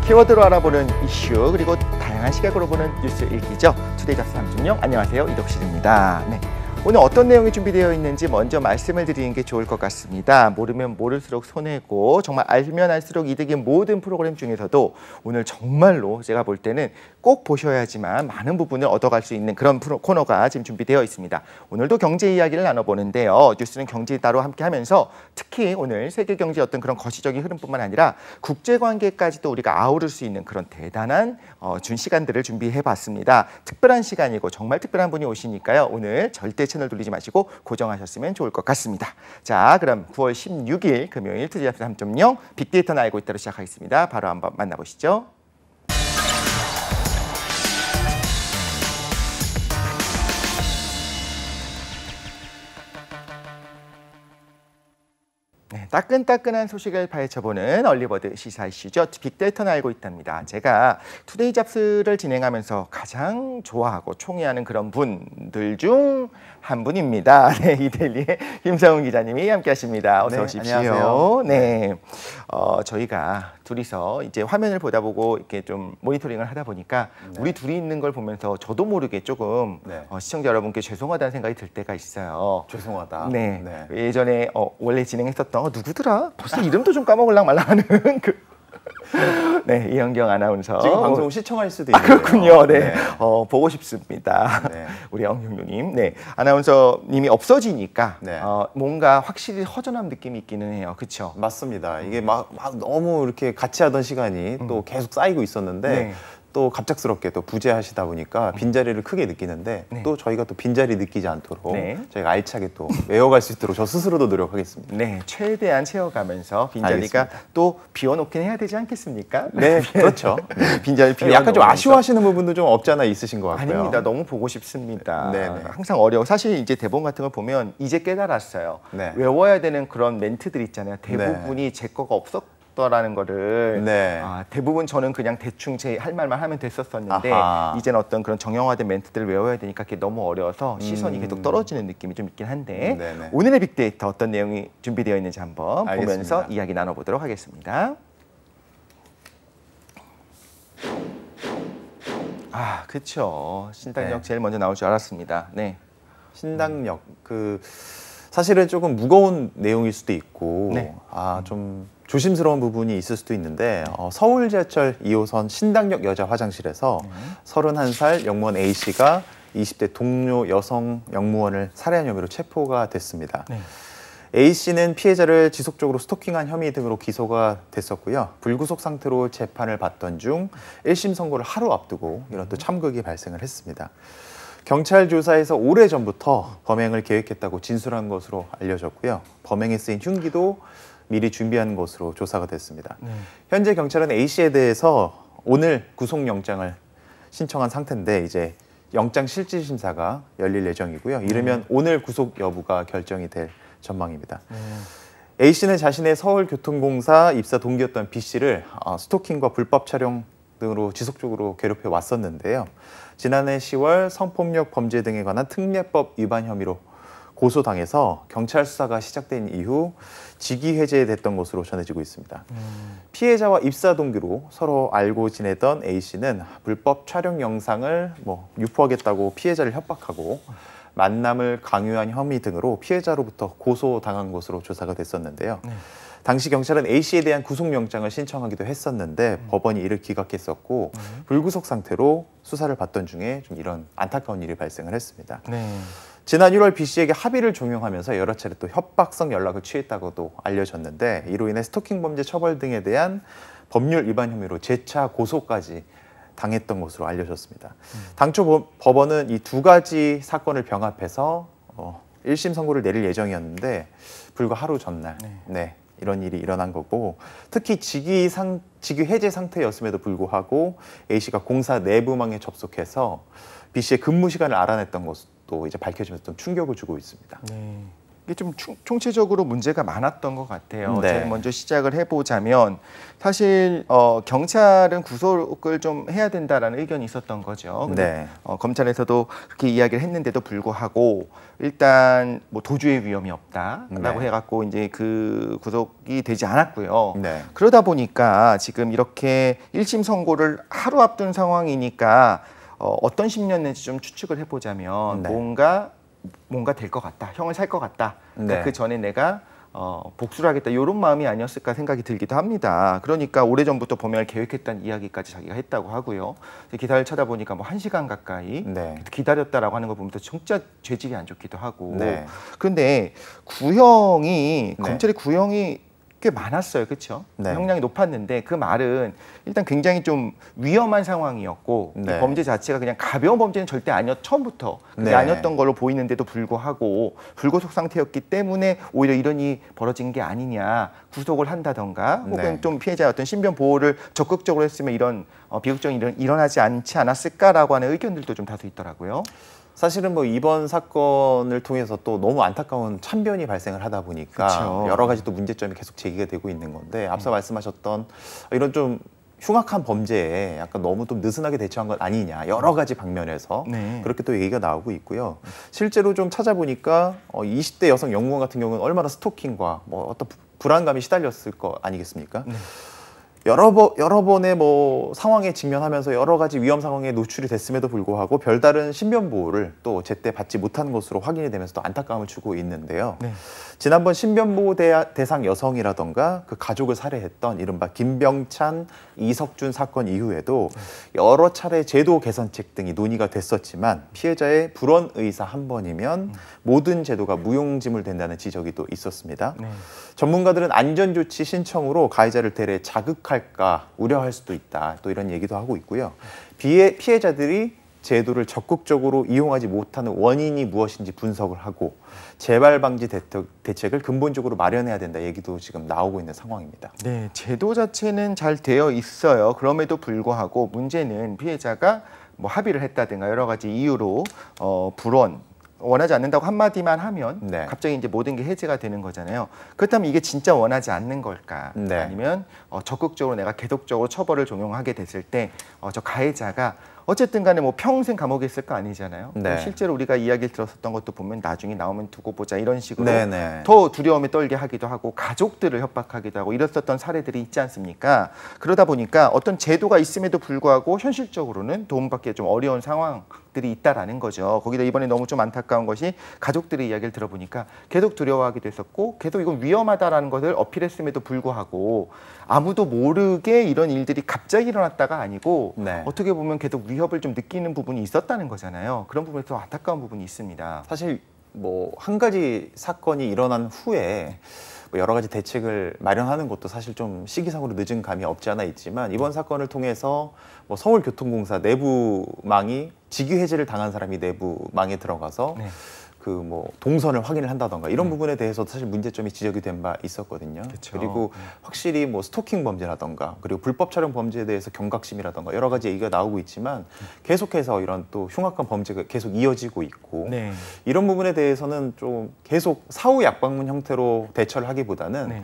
키워드로 알아보는 이슈 그리고 다양한 시각으로 보는 뉴스 읽기죠. 투데이 잡스 3.0 안녕하세요. 이덕실입니다. 네. 오늘 어떤 내용이 준비되어 있는지 먼저 말씀을 드리는 게 좋을 것 같습니다. 모르면 모를수록 손해고 정말 알면 알수록 이득인 모든 프로그램 중에서도 오늘 정말로 제가 볼 때는 꼭 보셔야지만 많은 부분을 얻어갈 수 있는 그런 코너가 지금 준비되어 있습니다. 오늘도 경제 이야기를 나눠보는데요. 뉴스는 경제 따로 함께하면서 특히 오늘 세계 경제 어떤 그런 거시적인 흐름뿐만 아니라 국제관계까지도 우리가 아우를 수 있는 그런 대단한 시간들을 준비해봤습니다. 특별한 시간이고 정말 특별한 분이 오시니까요. 오늘 절대 채널 돌리지 마시고 고정하셨으면 좋을 것 같습니다. 자, 그럼 9월 16일 금요일 투데이 잡스 3.0 빅데이터는 알고 있다로 시작하겠습니다. 바로 한번 만나보시죠. 네, 따끈따끈한 소식을 파헤쳐보는 얼리버드 시사 이슈죠. 빅데이터는 알고 있답니다. 제가 투데이 잡스를 진행하면서 가장 좋아하고 총애하는 그런 분들 중 한 분입니다. 네, 이데일리의 김성훈 기자님이 함께하십니다. 어서 오십시오. 안녕하세요. 네, 저희가 둘이서 이제 화면을 보다 보고 이렇게 좀 모니터링을 하다 보니까 우리 둘이 있는 걸 보면서 저도 모르게 조금 시청자 여러분께 죄송하다는 생각이 들 때가 있어요. 죄송하다. 네. 예전에 원래 진행했었던 누구더라? 벌써 이름도 좀 까먹을랑 말랑하는 네, 이현경 아나운서. 지금 방송 시청할 수도 있는데요. 그렇군요. 네. 보고 싶습니다. 네. 우리 영경님. 네. 아나운서님이 없어지니까 뭔가 확실히 허전한 느낌이 있기는 해요. 그렇죠? 맞습니다. 이게 막 너무 이렇게 같이 하던 시간이 또 계속 쌓이고 있었는데 또 갑작스럽게 또 부재하시다 보니까 빈자리를 크게 느끼는데 또 저희가 또 빈자리 느끼지 않도록 저희가 알차게 또 메워갈 수 있도록 저 스스로도 노력하겠습니다. 네, 최대한 채워가면서 빈자리가 또 비워놓긴 해야 되지 않겠습니까? 네, 그렇죠. 빈자리 비워. 약간 좀 아쉬워하시는 부분도 좀 없지 않아 있으신 것 같고요. 아닙니다. 너무 보고 싶습니다. 네네. 항상 어려워. 사실 이제 대본 같은 걸 보면 이제 깨달았어요. 네. 외워야 되는 그런 멘트들 있잖아요. 대부분이 제 거가 없었더라는 거를 대부분 저는 그냥 대충 제 할 말만 하면 됐었었는데 이제는 어떤 그런 정형화된 멘트들을 외워야 되니까 그게 너무 어려워서 시선이 계속 떨어지는 느낌이 좀 있긴 한데 오늘의 빅데이터 어떤 내용이 준비되어 있는지 한번 보면서 이야기 나눠보도록 하겠습니다. 그렇죠. 신당역 제일 먼저 나올 줄 알았습니다. 네. 신당역 사실은 조금 무거운 내용일 수도 있고 좀 조심스러운 부분이 있을 수도 있는데 서울 지하철 2호선 신당역 여자 화장실에서 31살 영무원 A씨가 20대 동료 여성 영무원을 살해한 혐의로 체포가 됐습니다. A씨는 피해자를 지속적으로 스토킹한 혐의 등으로 기소가 됐었고요. 불구속 상태로 재판을 받던 중 1심 선고를 하루 앞두고 이런 또 참극이 발생을 했습니다. 경찰 조사에서 오래전부터 범행을 계획했다고 진술한 것으로 알려졌고요. 범행에 쓰인 흉기도 미리 준비한 것으로 조사가 됐습니다. 현재 경찰은 A씨에 대해서 오늘 구속영장을 신청한 상태인데 이제 영장 실질심사가 열릴 예정이고요. 이르면 오늘 구속 여부가 결정이 될 전망입니다. A씨는 자신의 서울교통공사 입사 동기였던 B씨를 스토킹과 불법 촬영 등으로 지속적으로 괴롭혀 왔었는데요. 지난해 10월 성폭력 범죄 등에 관한 특례법 위반 혐의로 고소당해서 경찰 수사가 시작된 이후 직위 해제됐던 것으로 전해지고 있습니다. 피해자와 입사 동기로 서로 알고 지내던 A씨는 불법 촬영 영상을 유포하겠다고 피해자를 협박하고 만남을 강요한 혐의 등으로 피해자로부터 고소당한 것으로 조사가 됐었는데요. 당시 경찰은 A씨에 대한 구속영장을 신청하기도 했었는데 법원이 이를 기각했었고 불구속 상태로 수사를 받던 중에 좀 이런 안타까운 일이 발생을 했습니다. 지난 1월 B씨에게 합의를 종용하면서 여러 차례 또 협박성 연락을 취했다고도 알려졌는데 이로 인해 스토킹 범죄 처벌 등에 대한 법률 위반 혐의로 재차 고소까지 당했던 것으로 알려졌습니다. 당초 법원은 이 두 가지 사건을 병합해서 1심 선고를 내릴 예정이었는데 불과 하루 전날 이런 일이 일어난 거고 특히 직위 해제 상태였음에도 불구하고 A씨가 공사 내부망에 접속해서 B씨의 근무 시간을 알아냈던 것도 이제 밝혀지면서 좀 충격을 주고 있습니다. 이게 좀 총체적으로 문제가 많았던 것 같아요. 네. 제가 먼저 시작을 해보자면 사실 경찰은 구속을 좀 해야 된다라는 의견이 있었던 거죠. 근데 네. 검찰에서도 그렇게 이야기를 했는데도 불구하고 일단 뭐 도주의 위험이 없다라고 네. 해갖고 이제 그 구속이 되지 않았고요. 네. 그러다 보니까 지금 이렇게 1심 선고를 하루 앞둔 상황이니까 어떤 심리였는지 좀 추측을 해보자면 네. 뭔가 될 것 같다. 형을 살 것 같다. 그러니까 네. 그 전에 내가 복수를 하겠다. 이런 마음이 아니었을까 생각이 들기도 합니다. 그러니까 오래전부터 범행을 계획했다는 이야기까지 자기가 했다고 하고요. 기사를 찾아보니까 뭐 1시간 가까이 네. 기다렸다라고 하는 거 보면 진짜 죄질이 안 좋기도 하고. 네. 그런데 네. 검찰의 구형이 꽤 많았어요. 그렇죠? 네. 형량이 높았는데 그 말은 일단 굉장히 좀 위험한 상황이었고 네. 이 범죄 자체가 그냥 가벼운 범죄는 절대 처음부터 그게 네. 아니었던 걸로 보이는데도 불구하고 불구속 상태였기 때문에 오히려 이런 일이 벌어진 게 아니냐. 구속을 한다던가 혹은 네. 좀 피해자의 어떤 신변 보호를 적극적으로 했으면 이런 비극적인 일은 일어나지 않지 않았을까라고 하는 의견들도 좀 다수 있더라고요. 사실은 뭐 이번 사건을 통해서 또 너무 안타까운 참변이 발생을 하다 보니까 그쵸. 여러 가지 또 문제점이 계속 제기가 되고 있는 건데 앞서 말씀하셨던 이런 좀 흉악한 범죄에 약간 너무 좀 느슨하게 대처한 건 아니냐 여러 가지 방면에서 네. 그렇게 또 얘기가 나오고 있고요. 실제로 좀 찾아보니까 20대 여성 영무원 같은 경우는 얼마나 스토킹과 뭐 어떤 불안감이 시달렸을 거 아니겠습니까? 네. 여러 번의 뭐 상황에 직면하면서 여러 가지 위험 상황에 노출이 됐음에도 불구하고 별다른 신변 보호를 또 제때 받지 못한 것으로 확인이 되면서 또 안타까움을 주고 있는데요. 네. 지난번 신변보호 대상 여성이라던가 그 가족을 살해했던 이른바 김병찬, 이석준 사건 이후에도 여러 차례 제도 개선책 등이 논의가 됐었지만 피해자의 불원 의사 한 번이면 모든 제도가 무용지물 된다는 지적이 또 있었습니다. 네. 전문가들은 안전조치 신청으로 가해자를 대래 자극할까 우려할 수도 있다. 또 이런 얘기도 하고 있고요. 피해자들이 제도를 적극적으로 이용하지 못하는 원인이 무엇인지 분석을 하고 재발 방지 대책을 근본적으로 마련해야 된다 얘기도 지금 나오고 있는 상황입니다. 네, 제도 자체는 잘 되어 있어요. 그럼에도 불구하고 문제는 피해자가 뭐 합의를 했다든가 여러 가지 이유로 불원 원하지 않는다고 한마디만 하면 네. 갑자기 이제 모든 게 해제가 되는 거잖아요. 그렇다면 이게 진짜 원하지 않는 걸까? 네. 아니면 적극적으로 내가 계속적으로 처벌을 적용하게 됐을 때 저 가해자가 어쨌든 간에 뭐 평생 감옥에 있을 거 아니잖아요. 네. 실제로 우리가 이야기를 들었었던 것도 보면 나중에 나오면 두고 보자 이런 식으로 네네. 더 두려움에 떨게 하기도 하고 가족들을 협박하기도 하고 이랬었던 사례들이 있지 않습니까? 그러다 보니까 어떤 제도가 있음에도 불구하고 현실적으로는 도움받기 좀 어려운 상황들이 있다라는 거죠. 거기다 이번에 너무 좀 안타까운 것이 가족들의 이야기를 들어보니까 계속 두려워하기도 했었고 계속 이건 위험하다라는 것을 어필했음에도 불구하고 아무도 모르게 이런 일들이 갑자기 일어났다가 아니고 네. 어떻게 보면 계속 위협을 좀 느끼는 부분이 있었다는 거잖아요. 그런 부분에서 안타까운 부분이 있습니다. 사실 뭐 한 가지 사건이 일어난 후에 뭐 여러 가지 대책을 마련하는 것도 사실 좀 시기상으로 늦은 감이 없지 않아 있지만 이번 사건을 통해서 뭐 서울교통공사 내부망이 직위 해제를 당한 사람이 내부망에 들어가서 네. 그 뭐 동선을 확인을 한다던가 이런 부분에 대해서도 사실 문제점이 지적이 된 바 있었거든요. 그쵸. 그리고 확실히 뭐 스토킹 범죄라던가 그리고 불법 촬영 범죄에 대해서 경각심이라던가 여러 가지 얘기가 나오고 있지만 계속해서 이런 또 흉악한 범죄가 계속 이어지고 있고 네. 이런 부분에 대해서는 좀 계속 사후 약방문 형태로 대처를 하기보다는 네.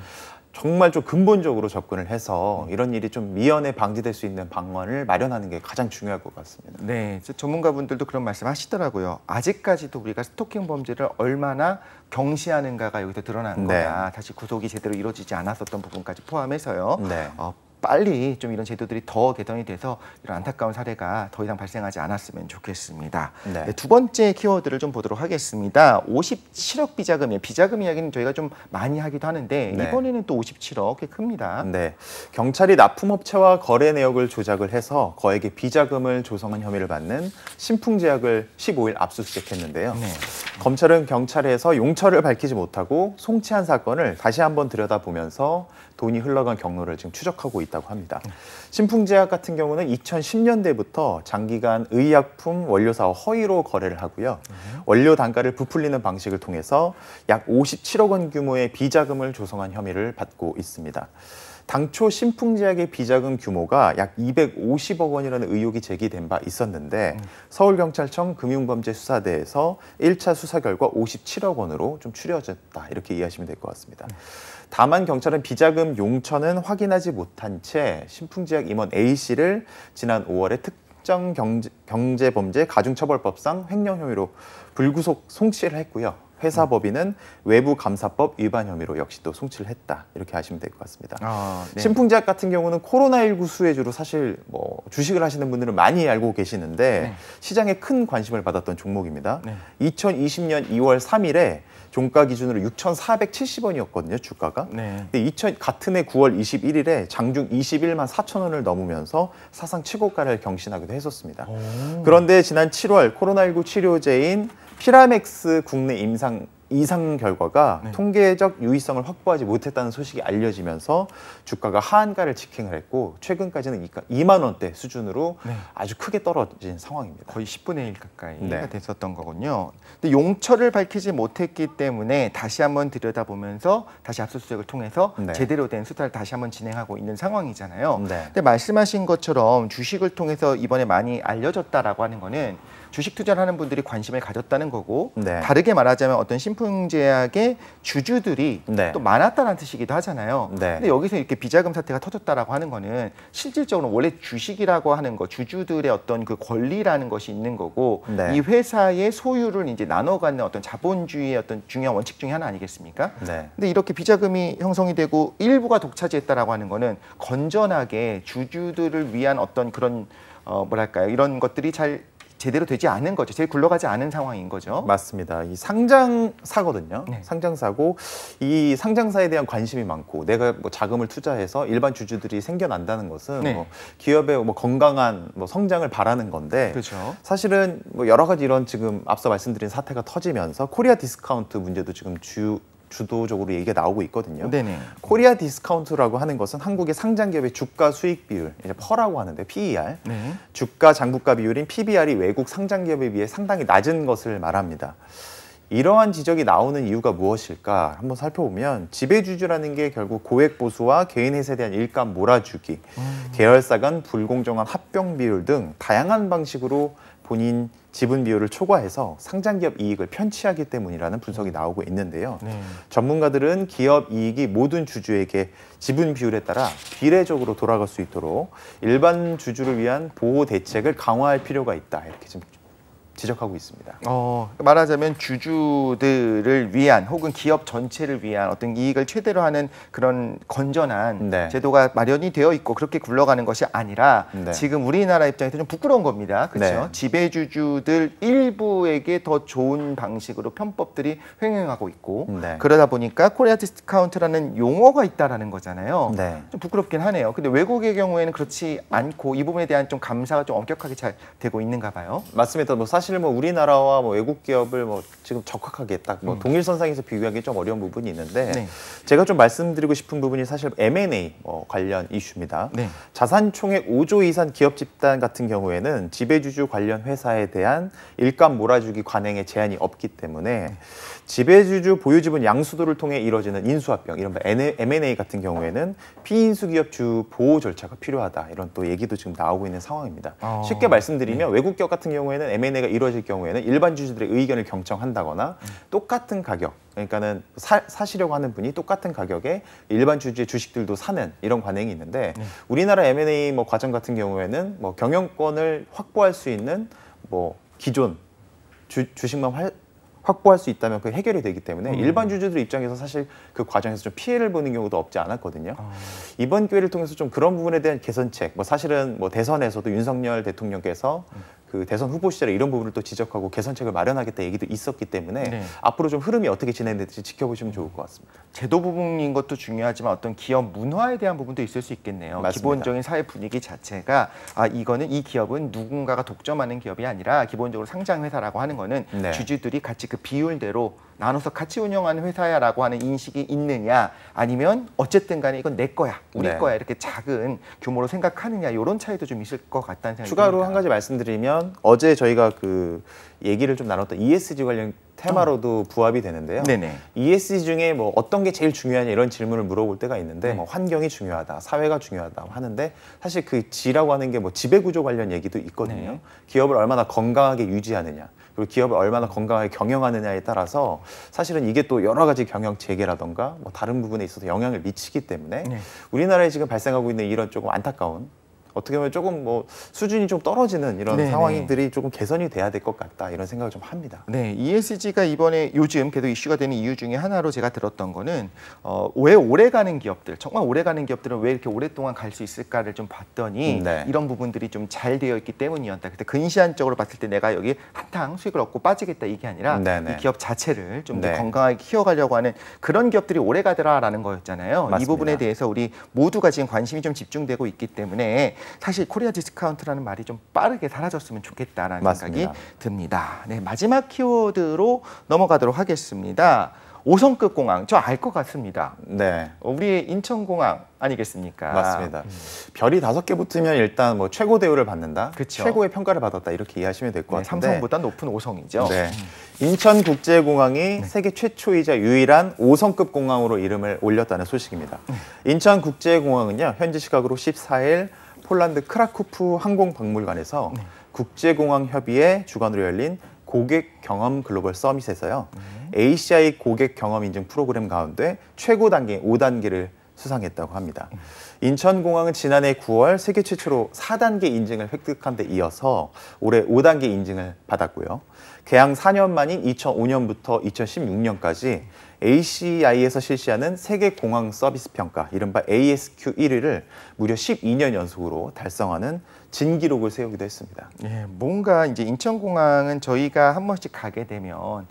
정말 좀 근본적으로 접근을 해서 이런 일이 좀 미연에 방지될 수 있는 방안을 마련하는 게 가장 중요할 것 같습니다. 네, 전문가분들도 그런 말씀 하시더라고요. 아직까지도 우리가 스토킹 범죄를 얼마나 경시하는가가 여기서 드러난 네. 거다. 다시 구속이 제대로 이루어지지 않았었던 부분까지 포함해서요. 네. 빨리 좀 이런 제도들이 더 개선이 돼서 이런 안타까운 사례가 더 이상 발생하지 않았으면 좋겠습니다. 네. 네, 두 번째 키워드를 좀 보도록 하겠습니다. 57억 비자금이에요. 비자금 이야기는 저희가 좀 많이 하기도 하는데 네. 이번에는 또 57억 꽤 큽니다. 네, 경찰이 납품업체와 거래 내역을 조작을 해서 거액의 비자금을 조성한 혐의를 받는 신풍제약을 15일 압수수색했는데요. 네. 검찰은 경찰에서 용처를 밝히지 못하고 송치한 사건을 다시 한번 들여다보면서 돈이 흘러간 경로를 지금 추적하고 있다고 합니다. 신풍제약 같은 경우는 2010년대부터 장기간 의약품 원료 사업 허위로 거래를 하고요. 원료 단가를 부풀리는 방식을 통해서 약 57억 원 규모의 비자금을 조성한 혐의를 받고 있습니다. 당초 신풍제약의 비자금 규모가 약 250억 원이라는 의혹이 제기된 바 있었는데 서울경찰청 금융범죄수사대에서 1차 수사 결과 57억 원으로 좀 추려졌다 이렇게 이해하시면 될 것 같습니다. 다만 경찰은 비자금 용처는 확인하지 못한 채 신풍제약 임원 A씨를 지난 5월에 특정 경제범죄 가중처벌법상 횡령 혐의로 불구속 송치를 했고요. 회사 법인은 외부감사법 위반 혐의로 역시 또 송치를 했다 이렇게 하시면 될 것 같습니다. 네. 신풍제약 같은 경우는 코로나19 수혜주로 사실 뭐 주식을 하시는 분들은 많이 알고 계시는데 네. 시장에 큰 관심을 받았던 종목입니다. 네. 2020년 2월 3일에 종가 기준으로 6,470원이었거든요, 주가가. 네. 근데 같은 해 9월 21일에 장중 21만 4천 원을 넘으면서 사상 최고가를 경신하기도 했었습니다. 그런데 지난 7월 코로나19 치료제인 피라맥스 국내 이상 결과가 통계적 유의성을 확보하지 못했다는 소식이 알려지면서 주가가 하한가를 직행을 했고 최근까지는 2만 원대 수준으로 아주 크게 떨어진 상황입니다. 거의 10분의 1 가까이가 네. 됐었던 거군요. 근데 용처를 밝히지 못했기 때문에 다시 한번 들여다보면서 다시 압수수색을 통해서 네. 제대로 된 수사를 다시 한번 진행하고 있는 상황이잖아요. 네. 근데 말씀하신 것처럼 주식을 통해서 이번에 많이 알려졌다라고 하는 거는 주식 투자를 하는 분들이 관심을 가졌다는 거고 네. 다르게 말하자면 어떤 신풍제약의 주주들이 네. 또 많았다는 뜻이기도 하잖아요. 네. 근데 여기서 이렇게 비자금 사태가 터졌다라고 하는 거는 실질적으로 원래 주식이라고 하는 거, 주주들의 어떤 그 권리라는 것이 있는 거고 네. 이 회사의 소유를 이제 나눠 갖는 어떤 자본주의의 어떤 중요한 원칙 중에 하나 아니겠습니까? 네. 근데 이렇게 비자금이 형성이 되고 일부가 독차지했다라고 하는 거는 건전하게 주주들을 위한 어떤 그런 뭐랄까요? 이런 것들이 잘 제대로 되지 않은 거죠. 제일 굴러가지 않은 상황인 거죠. 맞습니다. 이 상장사거든요. 네. 상장사고 이 상장사에 대한 관심이 많고 내가 뭐 자금을 투자해서 일반 주주들이 생겨난다는 것은 네. 뭐 기업의 뭐 건강한 뭐 성장을 바라는 건데 그렇죠. 사실은 뭐 여러 가지 이런 지금 앞서 말씀드린 사태가 터지면서 코리아 디스카운트 문제도 지금 주도적으로 얘기가 나오고 있거든요. 네네. 코리아 디스카운트라고 하는 것은 한국의 상장 기업의 주가 수익 비율, 이제 퍼라고 하는데 PER, 네. 주가 장부가 비율인 PBR이 외국 상장 기업에 비해 상당히 낮은 것을 말합니다. 이러한 지적이 나오는 이유가 무엇일까 한번 살펴보면 지배주주라는 게 결국 고액 보수와 개인 회사에 대한 일감 몰아주기, 계열사 간 불공정한 합병 비율 등 다양한 방식으로 본인 지분 비율을 초과해서 상장기업 이익을 편취하기 때문이라는 분석이 나오고 있는데요. 네. 전문가들은 기업 이익이 모든 주주에게 지분 비율에 따라 비례적으로 돌아갈 수 있도록 일반 주주를 위한 보호 대책을 강화할 필요가 있다 이렇게 좀 지적하고 있습니다. 말하자면 주주들을 위한 혹은 기업 전체를 위한 어떤 이익을 최대로 하는 그런 건전한 네. 제도가 마련이 되어 있고 그렇게 굴러가는 것이 아니라 네. 지금 우리나라 입장에서 좀 부끄러운 겁니다. 그렇죠? 네. 지배주주들 일부에게 더 좋은 방식으로 편법들이 횡행하고 있고 네. 그러다 보니까 코리아 디스카운트라는 용어가 있다라는 거잖아요. 네. 좀 부끄럽긴 하네요. 근데 외국의 경우에는 그렇지 않고 이 부분에 대한 좀 감사가 좀 엄격하게 잘 되고 있는가 봐요. 맞습니다. 뭐 사실 뭐 우리나라와 뭐 외국 기업을 뭐 지금 적확하게 딱 뭐 동일선상에서 비교하기 좀 어려운 부분이 있는데 네. 제가 좀 말씀드리고 싶은 부분이 사실 M&A 관련 이슈입니다. 네. 자산총액 5조 이상 기업 집단 같은 경우에는 지배주주 관련 회사에 대한 일감 몰아주기 관행에 제한이 없기 때문에 지배주주 보유지분 양수도를 통해 이루어지는 인수합병, 이른바 M&A 같은 경우에는 피인수 기업 주 보호 절차가 필요하다 이런 또 얘기도 지금 나오고 있는 상황입니다. 쉽게 말씀드리면 외국 기업 같은 경우에는 M&A가 이루어질 경우에는 일반 주주들의 의견을 경청한다거나 똑같은 가격, 그러니까는 사시려고 하는 분이 똑같은 가격에 일반 주주의 주식들도 사는 이런 관행이 있는데 우리나라 M&A 과정 같은 경우에는 경영권을 확보할 수 있는 기존 주식만 확보할 수 있다면 그 해결이 되기 때문에 일반 주주들 입장에서 사실 그 과정에서 좀 피해를 보는 경우도 없지 않았거든요. 이번 기회를 통해서 좀 그런 부분에 대한 개선책, 사실은 대선에서도 윤석열 대통령께서 그 대선 후보 시절에 이런 부분을 또 지적하고 개선책을 마련하겠다 얘기도 있었기 때문에 네. 앞으로 좀 흐름이 어떻게 진행될지 지켜보시면 좋을 것 같습니다. 제도 부분인 것도 중요하지만 어떤 기업 문화에 대한 부분도 있을 수 있겠네요. 맞습니다. 기본적인 사회 분위기 자체가 이거는 이 기업은 누군가가 독점하는 기업이 아니라 기본적으로 상장 회사라고 하는 거는 네. 주주들이 같이 그 비율대로 나눠서 같이 운영하는 회사야라고 하는 인식이 있느냐, 아니면 어쨌든 간에 이건 내 거야, 우리 네. 거야 이렇게 작은 규모로 생각하느냐, 이런 차이도 좀 있을 것 같다는 생각이 추가로 듭니다. 한 가지 말씀드리면 어제 저희가 그 얘기를 좀 나눴던 ESG 관련 테마로도 부합이 되는데요. 네네. ESG 중에 뭐 어떤 게 제일 중요하냐 이런 질문을 물어볼 때가 있는데 네. 뭐 환경이 중요하다, 사회가 중요하다 하는데 사실 그 G라고 하는 게 뭐 지배구조 관련 얘기도 있거든요. 네. 기업을 얼마나 건강하게 유지하느냐, 그리고 기업을 얼마나 건강하게 경영하느냐에 따라서 사실은 이게 또 여러 가지 경영 체계라던가 뭐 다른 부분에 있어서 영향을 미치기 때문에 네. 우리나라에 지금 발생하고 있는 이런 조금 안타까운, 어떻게 보면 조금 뭐 수준이 좀 떨어지는 이런 네네. 상황들이 조금 개선이 돼야 될 것 같다, 이런 생각을 좀 합니다. 네, ESG가 이번에 요즘 계속 이슈가 되는 이유 중에 하나로 제가 들었던 거는 왜 오래가는 기업들, 정말 오래가는 기업들은 왜 이렇게 오랫동안 갈 수 있을까를 좀 봤더니 네. 이런 부분들이 좀 잘 되어 있기 때문이었다. 그때 근시안적으로 봤을 때 내가 여기 한탕 수익을 얻고 빠지겠다 이게 아니라 네네. 이 기업 자체를 좀 더 네. 건강하게 키워가려고 하는 그런 기업들이 오래가더라라는 거였잖아요. 이 맞습니다. 부분에 대해서 우리 모두가 지금 관심이 좀 집중되고 있기 때문에 사실 코리아 디스카운트라는 말이 좀 빠르게 사라졌으면 좋겠다라는 맞습니다. 생각이 듭니다. 네, 마지막 키워드로 넘어가도록 하겠습니다. 5성급 공항, 저 알 것 같습니다. 네. 우리의 인천공항 아니겠습니까? 맞습니다. 별이 5개 붙으면 일단 뭐 최고 대우를 받는다, 그쵸. 최고의 평가를 받았다, 이렇게 이해하시면 될 것 네, 같은데. 삼성보다 높은 5성이죠. 네. 인천국제공항이 세계 최초이자 유일한 5성급 공항으로 이름을 올렸다는 소식입니다. 인천국제공항은요, 현지 시각으로 14일 폴란드 크라쿠프 항공박물관에서 국제공항 협의회 주관으로 열린 고객 경험 글로벌 서밋에서요, ACI 고객 경험 인증 프로그램 가운데 최고 단계 5단계를 수상했다고 합니다. 인천공항은 지난해 9월 세계 최초로 4단계 인증을 획득한 데 이어서 올해 5단계 인증을 받았고요. 개항 4년 만인 2005년부터 2016년까지 ACI에서 실시하는 세계 공항 서비스 평가, 이른바 ASQ 1위를 무려 12년 연속으로 달성하는 진기록을 세우기도 했습니다. 예, 뭔가 이제 인천공항은 저희가 한 번씩 가게 되면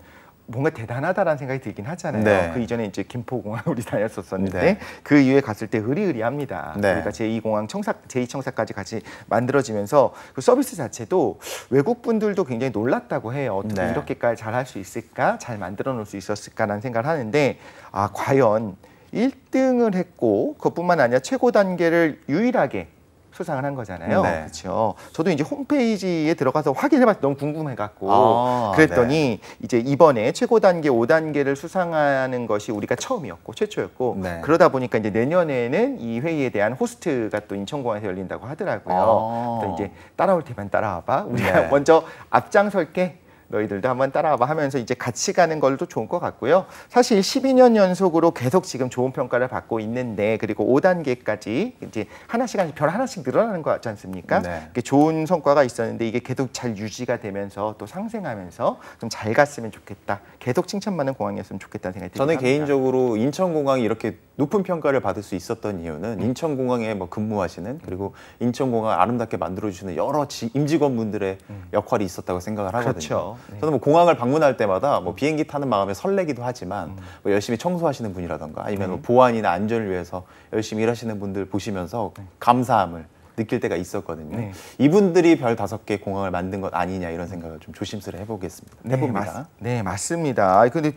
뭔가 대단하다라는 생각이 들긴 하잖아요. 네. 그 이전에 이제 김포공항 우리 다녔었는데 네. 그 이후에 갔을 때 의리의리합니다. 네. 우리가 제2공항 제2청사까지 같이 만들어지면서 그 서비스 자체도 외국 분들도 굉장히 놀랐다고 해요. 어떻게 네. 이렇게까지 잘할 수 있을까? 잘 만들어 놓을 수 있었을까라는 생각을 하는데, 아, 과연 1등을 했고 그것뿐만 아니라 최고 단계를 유일하게 수상을 한 거잖아요. 네. 그렇죠. 저도 이제 홈페이지에 들어가서 확인해봤더니 너무 궁금해갖고 아, 그랬더니 이제 이번에 최고 단계 5단계를 수상하는 것이 우리가 처음이었고 최초였고 네. 그러다 보니까 이제 내년에는 이 회의에 대한 호스트가 또 인천공항에서 열린다고 하더라고요. 그래서 이제 따라올 테면 따라와봐. 우리가 네. 먼저 앞장설게. 너희들도 한번 따라와봐 하면서 이제 같이 가는 걸도 좋은 것 같고요. 사실 12년 연속으로 계속 지금 좋은 평가를 받고 있는데, 그리고 5단계까지 이제 하나씩 별 하나씩 늘어나는 거 같지 않습니까? 네. 이게 좋은 성과가 있었는데 이게 계속 잘 유지가 되면서 또 상생하면서 좀 잘 갔으면 좋겠다. 계속 칭찬받는 공항이었으면 좋겠다는 생각이 듭니다. 저는 개인적으로 인천공항이 이렇게 높은 평가를 받을 수 있었던 이유는 인천공항에 뭐 근무하시는, 그리고 인천공항을 아름답게 만들어주시는 여러 임직원분들의 역할이 있었다고 생각을 하거든요. 그렇죠. 네. 저는 뭐 공항을 방문할 때마다 뭐 비행기 타는 마음에 설레기도 하지만 뭐 열심히 청소하시는 분이라던가 아니면 뭐 보안이나 안전을 위해서 열심히 일하시는 분들 보시면서 감사함을 느낄 때가 있었거든요. 네. 이분들이 별 5개 공항을 만든 것 아니냐, 이런 생각을 좀 조심스레 해봅니다. 네, 맞습니다. 근데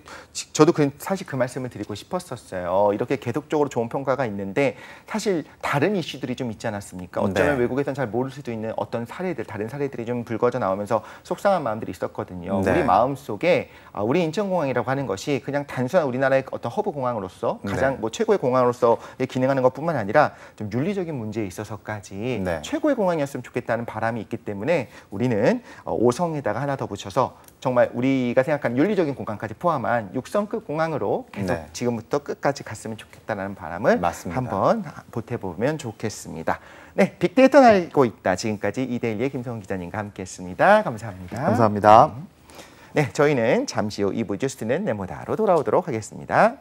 저도 사실 그 말씀을 드리고 싶었었어요. 이렇게 계속적으로 좋은 평가가 있는데 사실 다른 이슈들이 좀 있지 않았습니까? 어쩌면 네. 외국에선 잘 모를 수도 있는 어떤 사례들, 다른 사례들이 좀 불거져 나오면서 속상한 마음들이 있었거든요. 네. 우리 마음속에 우리 인천공항이라고 하는 것이 그냥 단순한 우리나라의 어떤 허브 공항으로서 가장 네. 뭐 최고의 공항으로서 기능하는 것뿐만 아니라 좀 윤리적인 문제에 있어서까지 네. 최고의 공항이었으면 좋겠다는 바람이 있기 때문에 우리는 5성에다가 하나 더 붙여서 정말 우리가 생각하는 윤리적인 공간까지 포함한 6성급 공항으로 계속 네. 지금부터 끝까지 갔으면 좋겠다는 바람을 맞습니다. 한번 보태보면 좋겠습니다. 네, 빅데이터는 알고 있다. 지금까지 이데일리의 김성훈 기자님과 함께했습니다. 감사합니다. 감사합니다. 네, 저희는 잠시 후 2부 뉴스는 네모다로 돌아오도록 하겠습니다.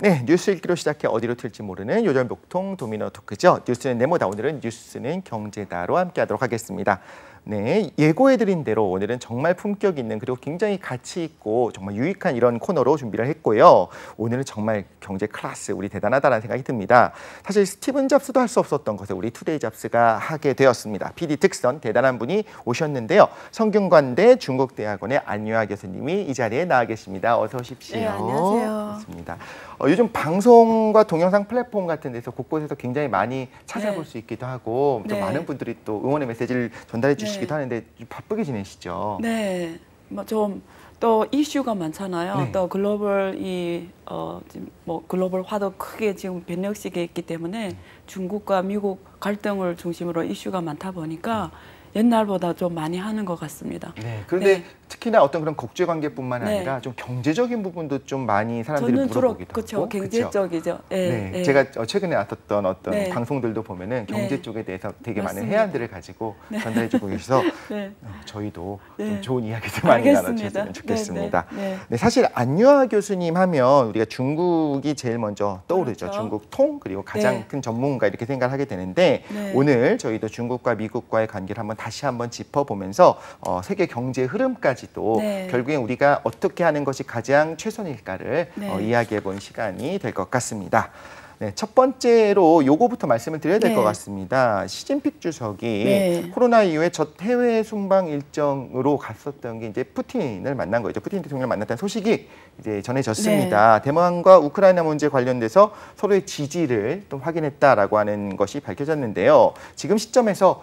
네, 뉴스 읽기로 시작해 어디로 튈지 모르는 요즘 복통 도미노 토크죠. 뉴스는 네모다. 오늘은 뉴스는 경제다로 함께하도록 하겠습니다. 네, 예고해드린 대로 오늘은 정말 품격 있는 그리고 굉장히 가치 있고 정말 유익한 이런 코너로 준비를 했고요. 오늘은 정말 경제 클래스, 우리 대단하다는 생각이 듭니다. 사실 스티븐 잡스도 할 수 없었던 것을 우리 투데이 잡스가 하게 되었습니다. PD 특선 대단한 분이 오셨는데요. 성균관대 중국대학원의 안유아 교수님이 이 자리에 나와 계십니다. 어서 오십시오. 네, 안녕하세요. 반갑습니다. 요즘 방송과 동영상 플랫폼 같은 데서 곳곳에서 굉장히 많이 찾아볼 네. 수 있기도 하고 또 네. 많은 분들이 또 응원의 메시지를 전달해 주시기도 네. 하는데 좀 바쁘게 지내시죠? 네, 뭐 좀 또 이슈가 많잖아요. 네. 또 글로벌 지금 뭐 글로벌화도 크게 지금 변혁시기에 있기 때문에 중국과 미국 갈등을 중심으로 이슈가 많다 보니까 옛날보다 좀 많이 하는 것 같습니다. 네. 그런데 네. 특히나 어떤 그런 국제 관계뿐만 네. 아니라 좀 경제적인 부분도 좀 많이 사람들이 저는 주로 물어보기도 그렇죠, 하고 경제 쪽이죠. 네, 네, 네. 제가 최근에 나왔던 어떤 네. 방송들도 보면은 경제 네. 쪽에 대해서 되게 많은 맞습니다. 해안들을 가지고 전달해주고 계셔서 네. 저희도 네. 좀 좋은 이야기들 많이 알겠습니다. 나눠주셨으면 좋겠습니다. 네, 네, 네. 네, 사실 안유아 교수님 하면 우리가 중국이 제일 먼저 떠오르죠. 그렇죠. 중국 통 그리고 가장 네. 큰 전문가 이렇게 생각을 하게 되는데 네. 오늘 저희도 중국과 미국과의 관계를 다시 한번 짚어보면서 세계 경제 흐름까지도 네. 결국엔 우리가 어떻게 하는 것이 가장 최선일까를 네. 이야기해본 시간이 될 것 같습니다. 네, 첫 번째로 요거부터 말씀을 드려야 될 것 네. 같습니다. 시진핑 주석이 네. 코로나 이후에 첫 해외 순방 일정으로 갔었던 게 이제 푸틴을 만난 거죠. 푸틴 대통령을 만났다는 소식이 이제 전해졌습니다. 네. 대만과 우크라이나 문제 관련돼서 서로의 지지를 또 확인했다라고 하는 것이 밝혀졌는데요. 지금 시점에서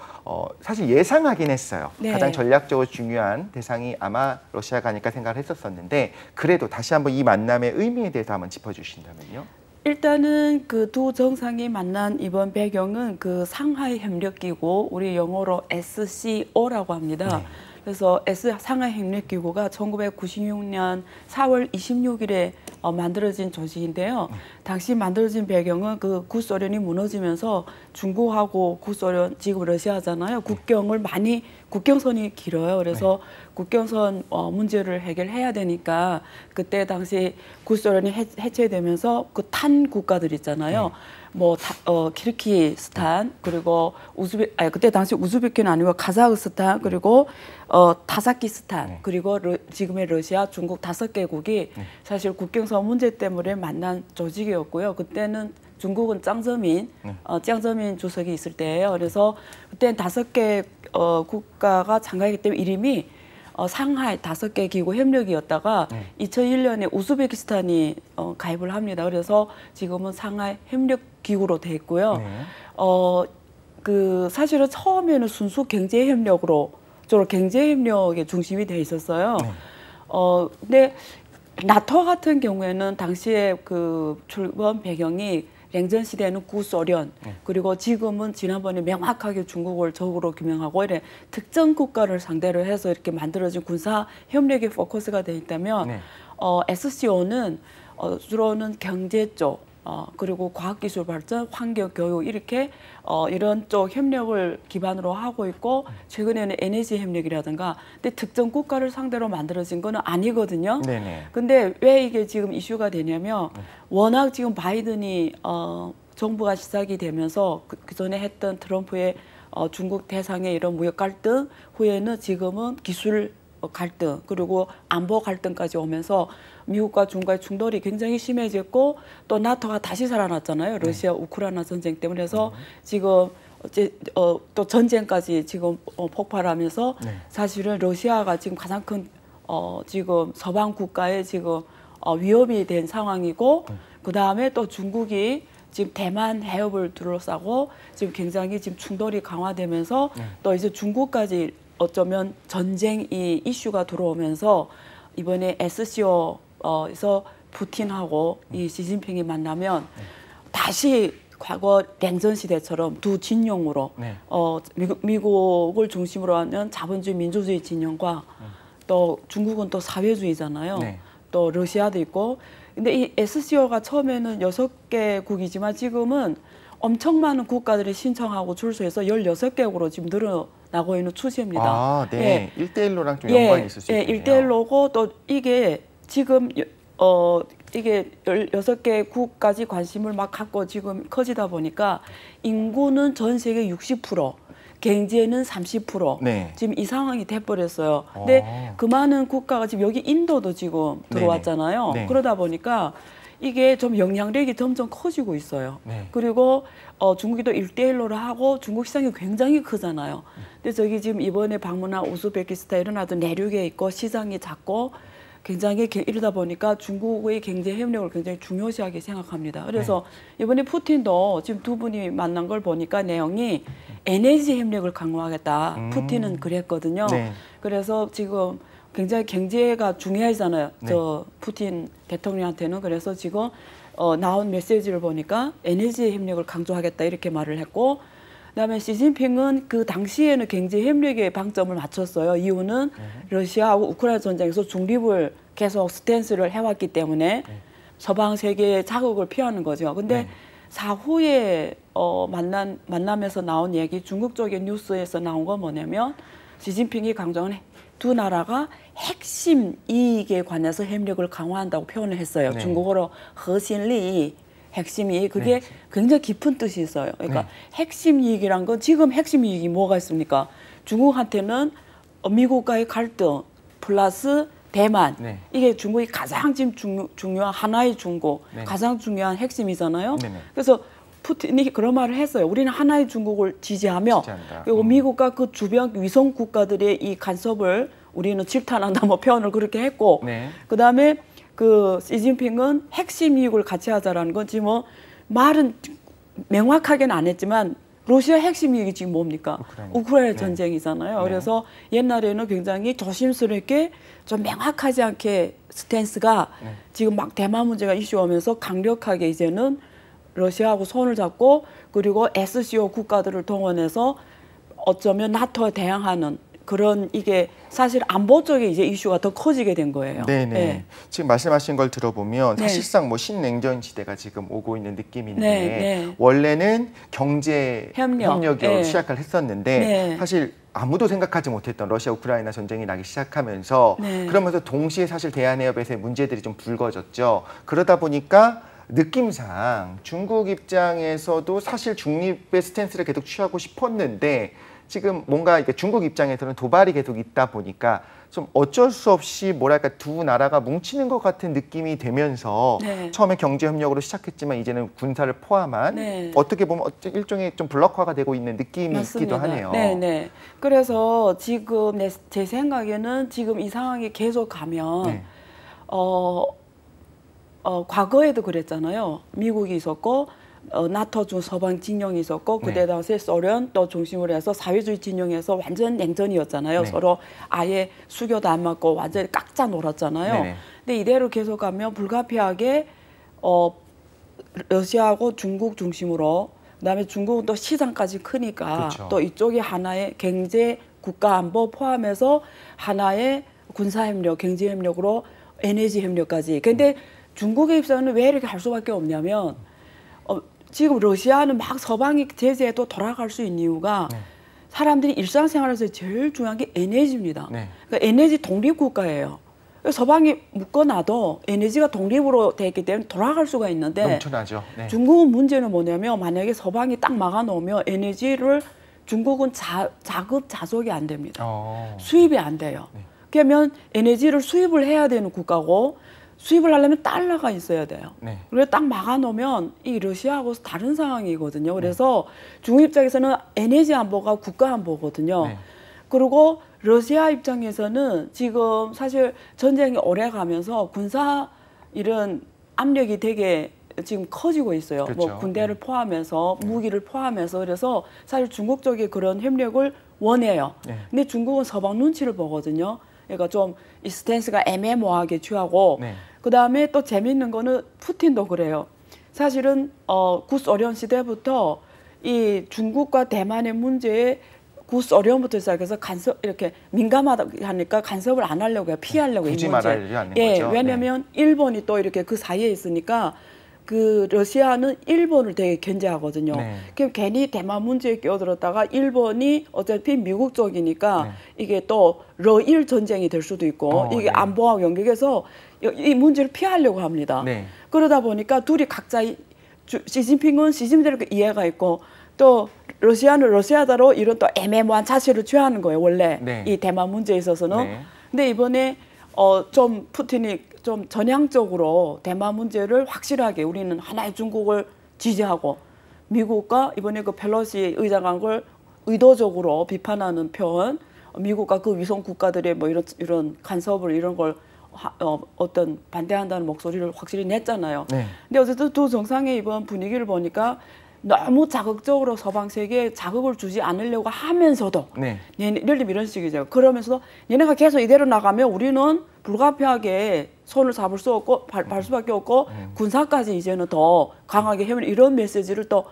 사실 예상하긴 했어요. 네. 가장 전략적으로 중요한 대상이 아마 러시아가 아닐까 생각을 했었었는데 그래도 다시 한번 이 만남의 의미에 대해서 한번 짚어주신다면요. 일단은 그 두 정상이 만난 이번 배경은 그 상하이 협력기구, 우리 영어로 SCO라고 합니다. 네. 그래서 상하이 협력기구가 1996년 4월 26일에 만들어진 조직인데요. 당시 만들어진 배경은 그 구소련이 무너지면서 중국하고 구소련, 지금 러시아잖아요. 국경선이 길어요. 그래서 국경선 문제를 해결해야 되니까 그때 당시 구소련이 해체되면서 그 탄 국가들 있잖아요. 뭐 키르기스탄 그리고 그때 당시 우즈베키는 아니고 카자흐스탄 그리고 타사키스탄 그리고 지금의 러시아, 중국 5개국이 사실 국경선 문제 때문에 만난 조직이었고요. 그때는 중국은 짱저민 주석이 있을 때예요. 그래서 그때는 5개 국가가 참가했기 때문에 이름이 상하이 5개 기구 협력이었다가 2001년에 우즈베키스탄이 가입을 합니다. 그래서 지금은 상하이 협력 기구로 돼 있고요. 그 사실은 처음에는 순수 경제 협력으로 주로 경제 협력의 중심이 돼 있었어요. 근데 나토 같은 경우에는 당시에 그 출범 배경이 냉전 시대에는 구소련 그리고 지금은 지난번에 명확하게 중국을 적으로 규명하고 이래 특정 국가를 상대로 해서 이렇게 만들어진 군사 협력에 포커스가 돼 있다면 SCO는 주로는 경제 쪽 그리고 과학기술 발전, 환경, 교육 이렇게 이런 쪽 협력을 기반으로 하고 있고 최근에는 에너지 협력이라든가 근데 특정 국가를 상대로 만들어진 거는 아니거든요. 네네. 근데 왜 이게 지금 이슈가 되냐면 워낙 지금 바이든이 정부가 시작이 되면서 그전에 했던 트럼프의 중국 대상의 이런 무역 갈등 후에는 지금은 기술 갈등 그리고 안보 갈등까지 오면서 미국과 중국과의 충돌이 굉장히 심해졌고 또 나토가 다시 살아났잖아요. 러시아 우크라이나 전쟁 때문에 해서 지금 또 전쟁까지 지금 폭발하면서 사실은 러시아가 지금 가장 큰 지금 서방 국가의 지금 위험이 된 상황이고 그 다음에 또 중국이 지금 대만 해협을 둘러싸고 지금 굉장히 지금 충돌이 강화되면서 또 이제 중국까지 어쩌면 전쟁이 이슈가 들어오면서 이번에 SCO에서 푸틴하고 이 시진핑이 만나면 다시 과거 냉전 시대처럼 두 진영으로 미국을 중심으로 하는 자본주의 민주주의 진영과 또 중국은 또 사회주의잖아요. 또 러시아도 있고. 근데 이 SCO가 처음에는 6개국이지만 지금은 엄청 많은 국가들이 신청하고 출소해서 16개국으로 지금 늘어나고 있는 추세입니다. 아, 네. 1대1로랑 좀 연관이 있을 수 있겠네요. 1대1로고 또 이게 지금 이게 16개국까지 관심을 막 갖고 지금 커지다 보니까 인구는 전 세계 60%, 경제는 30%. 네. 지금 이 상황이 돼버렸어요. 근데 그 많은 국가가 지금 여기 인도도 지금 들어왔잖아요. 네. 그러다 보니까 이게 좀 영향력이 점점 커지고 있어요. 네. 그리고 중국이 또 1대1로 하고 중국 시장이 굉장히 크잖아요. 근데 저기 지금 이번에 방문한 우즈베키스탄 이런 나라도 내륙에 있고 시장이 작고 굉장히 이러다 보니까 중국의 경제 협력을 굉장히 중요시하게 생각합니다. 그래서 이번에 푸틴도 지금 두 분이 만난 걸 보니까 내용이 에너지 협력을 강화하겠다. 푸틴은 그랬거든요. 네. 그래서 지금 굉장히 경제가 중요하잖아요. 네. 저 푸틴 대통령한테는. 그래서 지금 나온 메시지를 보니까 에너지 협력을 강조하겠다 이렇게 말을 했고, 그다음에 시진핑은 그 당시에는 경제 협력에 방점을 맞췄어요. 이유는 러시아하고 우크라이나 전쟁에서 중립을 계속 스탠스를 해왔기 때문에 서방 세계의 자극을 피하는 거죠. 근데 사후에 만남에서 나온 얘기, 중국 쪽의 뉴스에서 나온 건 뭐냐면 시진핑이 강조한 두 나라가 핵심 이익에 관해서 협력을 강화한다고 표현을 했어요. 네. 중국어로核心利益, 핵심 이익. 그게 굉장히 깊은 뜻이 있어요. 그러니까 핵심 이익이란 건 지금 핵심 이익이 뭐가 있습니까? 중국한테는 미국과의 갈등 플러스 대만. 이게 중국이 가장 지금 중요한 하나의 중국, 가장 중요한 핵심이잖아요. 그래서 푸틴이 그런 말을 했어요. 우리는 하나의 중국을 지지하며 그리고 미국과 그 주변 위성 국가들의 이 간섭을 우리는 질타한다 뭐 표현을 그렇게 했고 그다음에 그 시진핑은 핵심 이익을 같이 하자라는 건 지금 뭐 말은 명확하게는 안 했지만 러시아 핵심 이익이 지금 뭡니까? 우크라이나 전쟁이잖아요. 그래서 옛날에는 굉장히 조심스럽게 좀 명확하지 않게 스탠스가 지금 막 대만 문제가 이슈오면서 강력하게 이제는 러시아하고 손을 잡고 그리고 SCO 국가들을 동원해서 어쩌면 나토에 대항하는 그런 이게 사실 안보 쪽에 이제 이슈가 더 커지게 된 거예요. 네네. 네. 지금 말씀하신 걸 들어보면 네. 사실상 뭐 신냉전 시대가 지금 오고 있는 느낌인데 네. 원래는 경제 협력으로 네. 시작을 했었는데 네. 사실 아무도 생각하지 못했던 러시아 우크라이나 전쟁이 나기 시작하면서 그러면서 동시에 사실 대한해협에서의 문제들이 좀 불거졌죠. 그러다 보니까 느낌상 중국 입장에서도 사실 중립의 스탠스를 계속 취하고 싶었는데 지금 뭔가 이게 중국 입장에서는 도발이 계속 있다 보니까 좀 어쩔 수 없이 뭐랄까 두 나라가 뭉치는 것 같은 느낌이 되면서 처음에 경제 협력으로 시작했지만 이제는 군사를 포함한 어떻게 보면 일종의 좀 블록화가 되고 있는 느낌이 있기도 하네요. 네네. 그래서 지금 제 생각에는 지금 이 상황이 계속 가면 과거에도 그랬잖아요. 미국이 있었고 나토 중 서방 진영이 있었고 그때 당시에 소련 또 중심으로 해서 사회주의 진영에서 완전 냉전이었잖아요. 서로 아예 수교도 안 맞고 완전히 깎자 놀았잖아요. 근데 이대로 계속 가면 불가피하게 러시아하고 중국 중심으로 그다음에 중국은 또 시장까지 크니까 또 이쪽이 하나의 경제 국가 안보 포함해서 하나의 군사 협력, 경제 협력으로 에너지 협력까지. 근데 중국의 입장은 왜 이렇게 할 수밖에 없냐면 지금 러시아는 막 서방이 제재에 또 돌아갈 수 있는 이유가 사람들이 일상생활에서 제일 중요한 게 에너지입니다. 그러니까 에너지 독립 국가예요. 서방이 묶어놔도 에너지가 독립으로 돼 있기 때문에 돌아갈 수가 있는데 넘쳐나죠. 중국은 문제는 뭐냐면 만약에 서방이 딱 막아놓으면 에너지를 중국은 자급자족이 안 됩니다. 수입이 안 돼요. 그러면 에너지를 수입을 해야 되는 국가고 수입을 하려면 달러가 있어야 돼요. 그래서 딱 막아놓으면 이 러시아하고 다른 상황이거든요. 그래서 중국 입장에서는 에너지 안보가 국가 안보거든요. 그리고 러시아 입장에서는 지금 사실 전쟁이 오래 가면서 군사 이런 압력이 되게 지금 커지고 있어요. 뭐 군대를 포함해서 무기를 포함해서 그래서 사실 중국 쪽이 그런 협력을 원해요. 근데 중국은 서방 눈치를 보거든요. 그러니까 좀 이 스탠스가 애매모호하게 취하고 그다음에 또 재미있는 거는 푸틴도 그래요. 사실은 구소련 시대부터 이 중국과 대만의 문제에 구소련부터 시작해서 간섭 이렇게 민감하니까 간섭을 안 하려고 해요. 피하려고 해요. 굳이 말하지 않는 거죠. 왜냐하면 일본이 또 이렇게 그 사이에 있으니까 그 러시아는 일본을 되게 견제하거든요. 그럼 괜히 대만 문제에 끼어들었다가 일본이 어차피 미국 쪽이니까 이게 또 러일 전쟁이 될 수도 있고 이게 안보하고 연결해서 이 문제를 피하려고 합니다. 네. 그러다 보니까 둘이 각자 시진핑은 시진핑대로 이해가 있고 또 러시아는 러시아대로 이런 또 애매모호한 자세를 취하는 거예요. 원래 네. 이 대만 문제에 있어서는. 네. 근데 이번에 좀 푸틴이 좀 전향적으로 대만 문제를 확실하게 우리는 하나의 중국을 지지하고 미국과 이번에 그 펠로시 의장한 걸 의도적으로 비판하는 표현, 미국과 그 위성 국가들의 뭐 이런 간섭을 이런 걸 어떤 반대한다는 목소리를 확실히 냈잖아요. 네. 근데 어쨌든 두 정상의 이번 분위기를 보니까 너무 자극적으로 서방 세계에 자극을 주지 않으려고 하면서도 네. 예를 들면 이런 식이죠. 그러면서도 얘네가 계속 이대로 나가면 우리는 불가피하게 손을 잡을 수 없고 발 수밖에 없고 군사까지 이제는 더 강하게 해면 이런 메시지를 또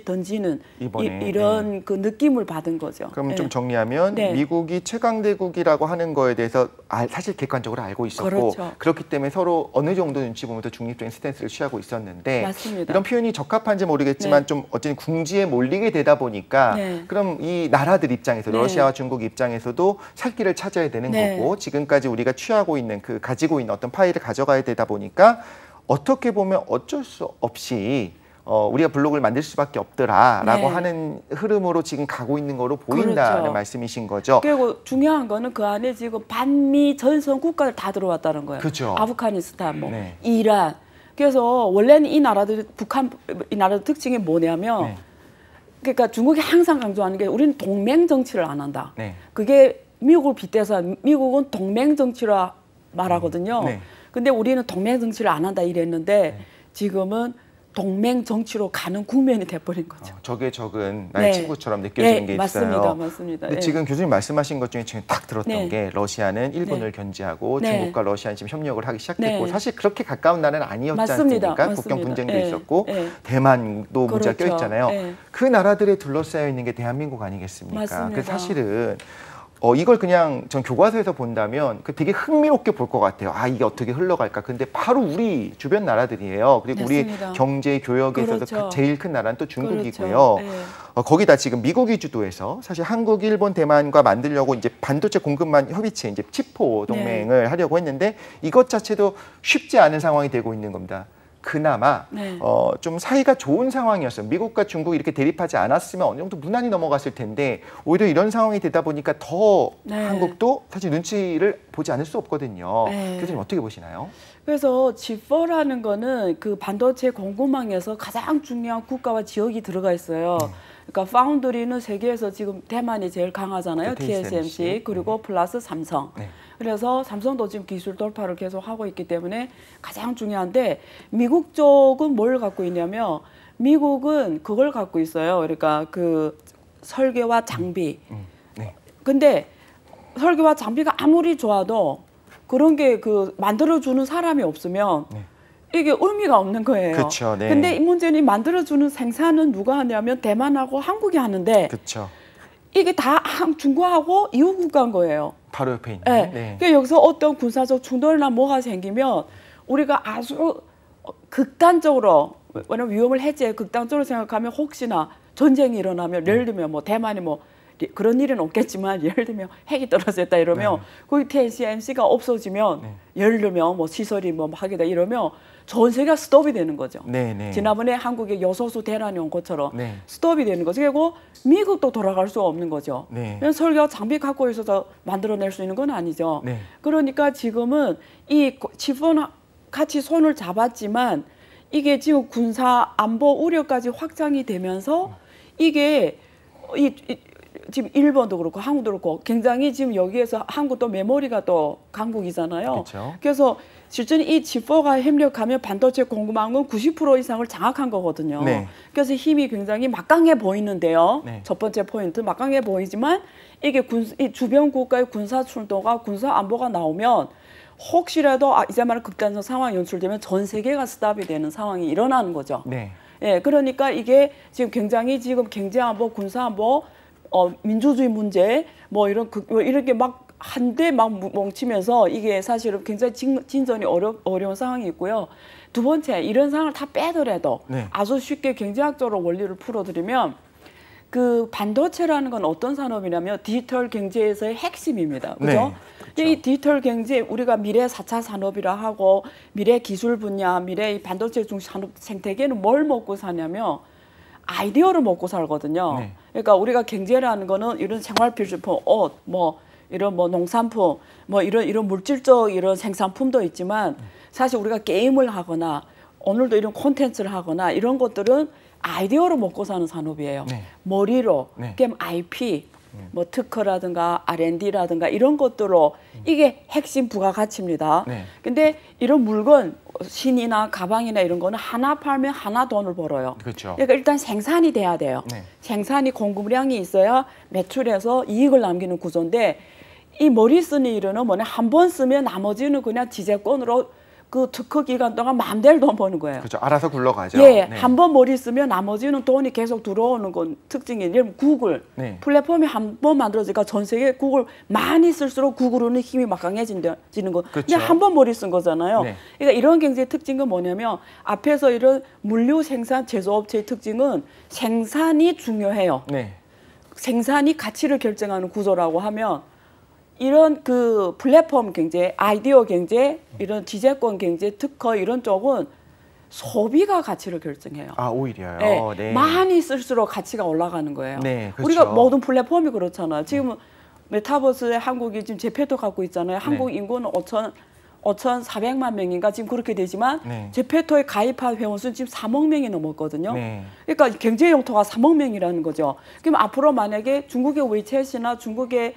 던지는 이번에, 이런 그 느낌을 받은 거죠. 그럼 예. 좀 정리하면 네. 미국이 최강대국이라고 하는 거에 대해서 사실 객관적으로 알고 있었고 그렇죠. 그렇기 때문에 서로 어느 정도 눈치 보면서 중립적인 스탠스를 취하고 있었는데 맞습니다. 이런 표현이 적합한지 모르겠지만 네. 좀 어쨌든 궁지에 몰리게 되다 보니까 네. 그럼 이 나라들 입장에서 네. 러시아와 중국 입장에서도 살 길을 찾아야 되는 네. 거고 지금까지 우리가 취하고 있는 그 가지고 있는 어떤 파일을 가져가야 되다 보니까 어떻게 보면 어쩔 수 없이 우리가 블록을 만들 수밖에 없더라라고 네. 하는 흐름으로 지금 가고 있는 거로 보인다는 그렇죠. 말씀이신 거죠. 그리고 중요한 거는 그 안에 지금 반미 전선 국가들 다 들어왔다는 거예요. 그죠. 아프가니스탄, 뭐 네. 이란. 그래서 원래는 이 나라들 이 나라들 특징이 뭐냐면 네. 그러니까 중국이 항상 강조하는 게 우리는 동맹 정치를 안 한다. 네. 그게 미국을 빗대서 미국은 동맹 정치라 말하거든요. 네. 근데 우리는 동맹 정치를 안 한다 이랬는데 지금은 동맹 정치로 가는 국면이 돼버린 거죠. 적의 적은 나의 네. 친구처럼 느껴지는 네, 게 맞습니다. 있어요. 맞습니다. 근데 예. 지금 교수님 말씀하신 것 중에 지금 딱 들었던 네. 게 러시아는 일본을 네. 견제하고 네. 중국과 러시아는 지금 협력을 하기 시작했고 네. 사실 그렇게 가까운 나라는 아니었지 맞습니다. 않습니까? 맞습니다. 국경 분쟁도 예. 있었고 예. 대만도 문제가 그렇죠. 껴있잖아요. 예. 그 나라들에 둘러싸여 있는 게 대한민국 아니겠습니까? 맞습니다. 그 사실은 이걸 그냥 전 교과서에서 본다면 그 되게 흥미롭게 볼 것 같아요. 아, 이게 어떻게 흘러갈까? 근데 바로 우리 주변 나라들이에요. 그리고 맞습니다. 우리 경제, 교역에 있어서 그렇죠. 제일 큰 나라는 또 중국이고요. 그렇죠. 예. 거기다 지금 미국이 주도해서 사실 한국, 일본, 대만과 만들려고 이제 반도체 공급망 협의체, 이제 치포 동맹을 하려고 했는데 이것 자체도 쉽지 않은 상황이 되고 있는 겁니다. 그나마 네. 좀 사이가 좋은 상황이었어요. 미국과 중국이 이렇게 대립하지 않았으면 어느 정도 무난히 넘어갔을 텐데 오히려 이런 상황이 되다 보니까 더 네. 한국도 사실 눈치를 보지 않을 수 없거든요. 네. 교수님 어떻게 보시나요? 그래서 G4라는 거는 그 반도체 공급망에서 가장 중요한 국가와 지역이 들어가 있어요. 그러니까 파운드리는 세계에서 지금 대만이 제일 강하잖아요. TSMC 그리고 플러스 삼성. 네. 그래서 삼성도 지금 기술 돌파를 계속 하고 있기 때문에 가장 중요한데 미국 쪽은 뭘 갖고 있냐면 미국은 그걸 갖고 있어요. 그러니까 그 설계와 장비. 네. 근데 설계와 장비가 아무리 좋아도 그런 게 그 만들어주는 사람이 없으면 이게 의미가 없는 거예요. 그쵸, 네. 근데 이 문제는 만들어주는 생산은 누가 하냐면 대만하고 한국이 하는데 그렇죠. 이게 다 중국하고 이웃 국가인 거예요. 바로 옆에 있는. 네. 네. 그러니까 여기서 어떤 군사적 충돌이나 뭐가 생기면 우리가 아주 극단적으로 왜냐면 위험을 해제 극단적으로 생각하면 혹시나 전쟁이 일어나면 예를 들면 뭐 대만이 뭐 그런 일은 없겠지만 예를 들면 핵이 떨어졌다 이러면 거기 TSMC가 없어지면 예를 들면 뭐 시설이 뭐 하게다 이러면 전 세계가 스톱이 되는 거죠. 네, 네. 지난번에 한국의 여소수 대란이 온 것처럼 네. 스톱이 되는 거죠. 그리고 미국도 돌아갈 수 없는 거죠. 네. 그냥 설계와 장비 갖고 있어서 만들어낼 수 있는 건 아니죠. 네. 그러니까 지금은 이 치폰 같이 손을 잡았지만 이게 지금 군사 안보 우려까지 확장이 되면서 이게 지금 일본도 그렇고 한국도 그렇고 굉장히 지금 여기에서 한국도 메모리가 또 강국이잖아요. 그쵸. 그래서 실제로 이 G4가 협력하면 반도체 공급망은 90% 이상을 장악한 거거든요. 네. 그래서 힘이 굉장히 막강해 보이는데요. 네. 첫 번째 포인트 막강해 보이지만 이게 이 주변 국가의 군사 출동과 군사 안보가 나오면 혹시라도 이제 말은 극단적 상황이 연출되면 전 세계가 스탑이 되는 상황이 일어나는 거죠. 네. 예, 그러니까 이게 지금 굉장히 지금 경제 안보, 군사 안보, 민주주의 문제 뭐 이렇게 막 한데 막 뭉치면서 이게 사실은 굉장히 진전이 어려운 상황이 있고요. 두 번째 이런 상황을 다 빼더라도 네. 아주 쉽게 경제학적으로 원리를 풀어드리면 그 반도체라는 건 어떤 산업이냐면 디지털 경제에서의 핵심입니다. 그죠? 네, 그렇죠. 이 디지털 경제 우리가 미래 4차 산업이라 하고 미래 기술 분야, 미래 반도체 중심 산업 생태계는 뭘 먹고 사냐면 아이디어를 먹고 살거든요. 네. 그러니까 우리가 경제라는 거는 이런 생활 필수품, 옷, 뭐 이런 뭐 농산품, 뭐 이런 물질적 이런 생산품도 있지만 사실 우리가 게임을 하거나 오늘도 이런 콘텐츠를 하거나 이런 것들은 아이디어로 먹고 사는 산업이에요. 네. 머리로, 네. 그럼 IP, 뭐 특허라든가 R&D라든가 이런 것들로 이게 핵심 부가가치입니다. 네. 근데 이런 물건, 신이나 가방이나 이런 거는 하나 팔면 하나 돈을 벌어요. 그렇죠. 그러니까 일단 생산이 돼야 돼요. 네. 생산이 공급량이 있어야 매출해서 이익을 남기는 구조인데 이 머리 쓰는 일은 뭐냐 한 번 쓰면 나머지는 그냥 지재권으로 그 특허 기간 동안 마음대로 돈 버는 거예요. 그렇죠. 알아서 굴러가죠. 예, 네. 한 번 머리 쓰면 나머지는 돈이 계속 들어오는 건 특징이 예를 들면 구글 네. 플랫폼이 한 번 만들어지니까 전 세계 구글 많이 쓸수록 구글은 힘이 막 강해지는 거. 그렇죠. 그냥 한 번 머리 쓴 거잖아요. 네. 그러니까 이런 경제의 특징은 뭐냐면 앞에서 이런 물류 생산 제조업체의 특징은 생산이 중요해요. 네. 생산이 가치를 결정하는 구조라고 하면 이런 그 플랫폼 경제, 아이디어 경제, 이런 지재권 경제, 특허 이런 쪽은 소비가 가치를 결정해요. 아, 오히려요. 네. 네. 많이 쓸수록 가치가 올라가는 거예요. 네, 그렇죠. 우리가 모든 플랫폼이 그렇잖아요. 지금 메타버스에 한국이 지금 제페토 갖고 있잖아요. 한국 인구는 5,400만 명인가 지금 그렇게 되지만 네. 제페토에 가입한 회원 수는 지금 3억 명이 넘었거든요. 네. 그러니까 경제 영토가 3억 명이라는 거죠. 그럼 앞으로 만약에 중국의 웨이챗이나 중국의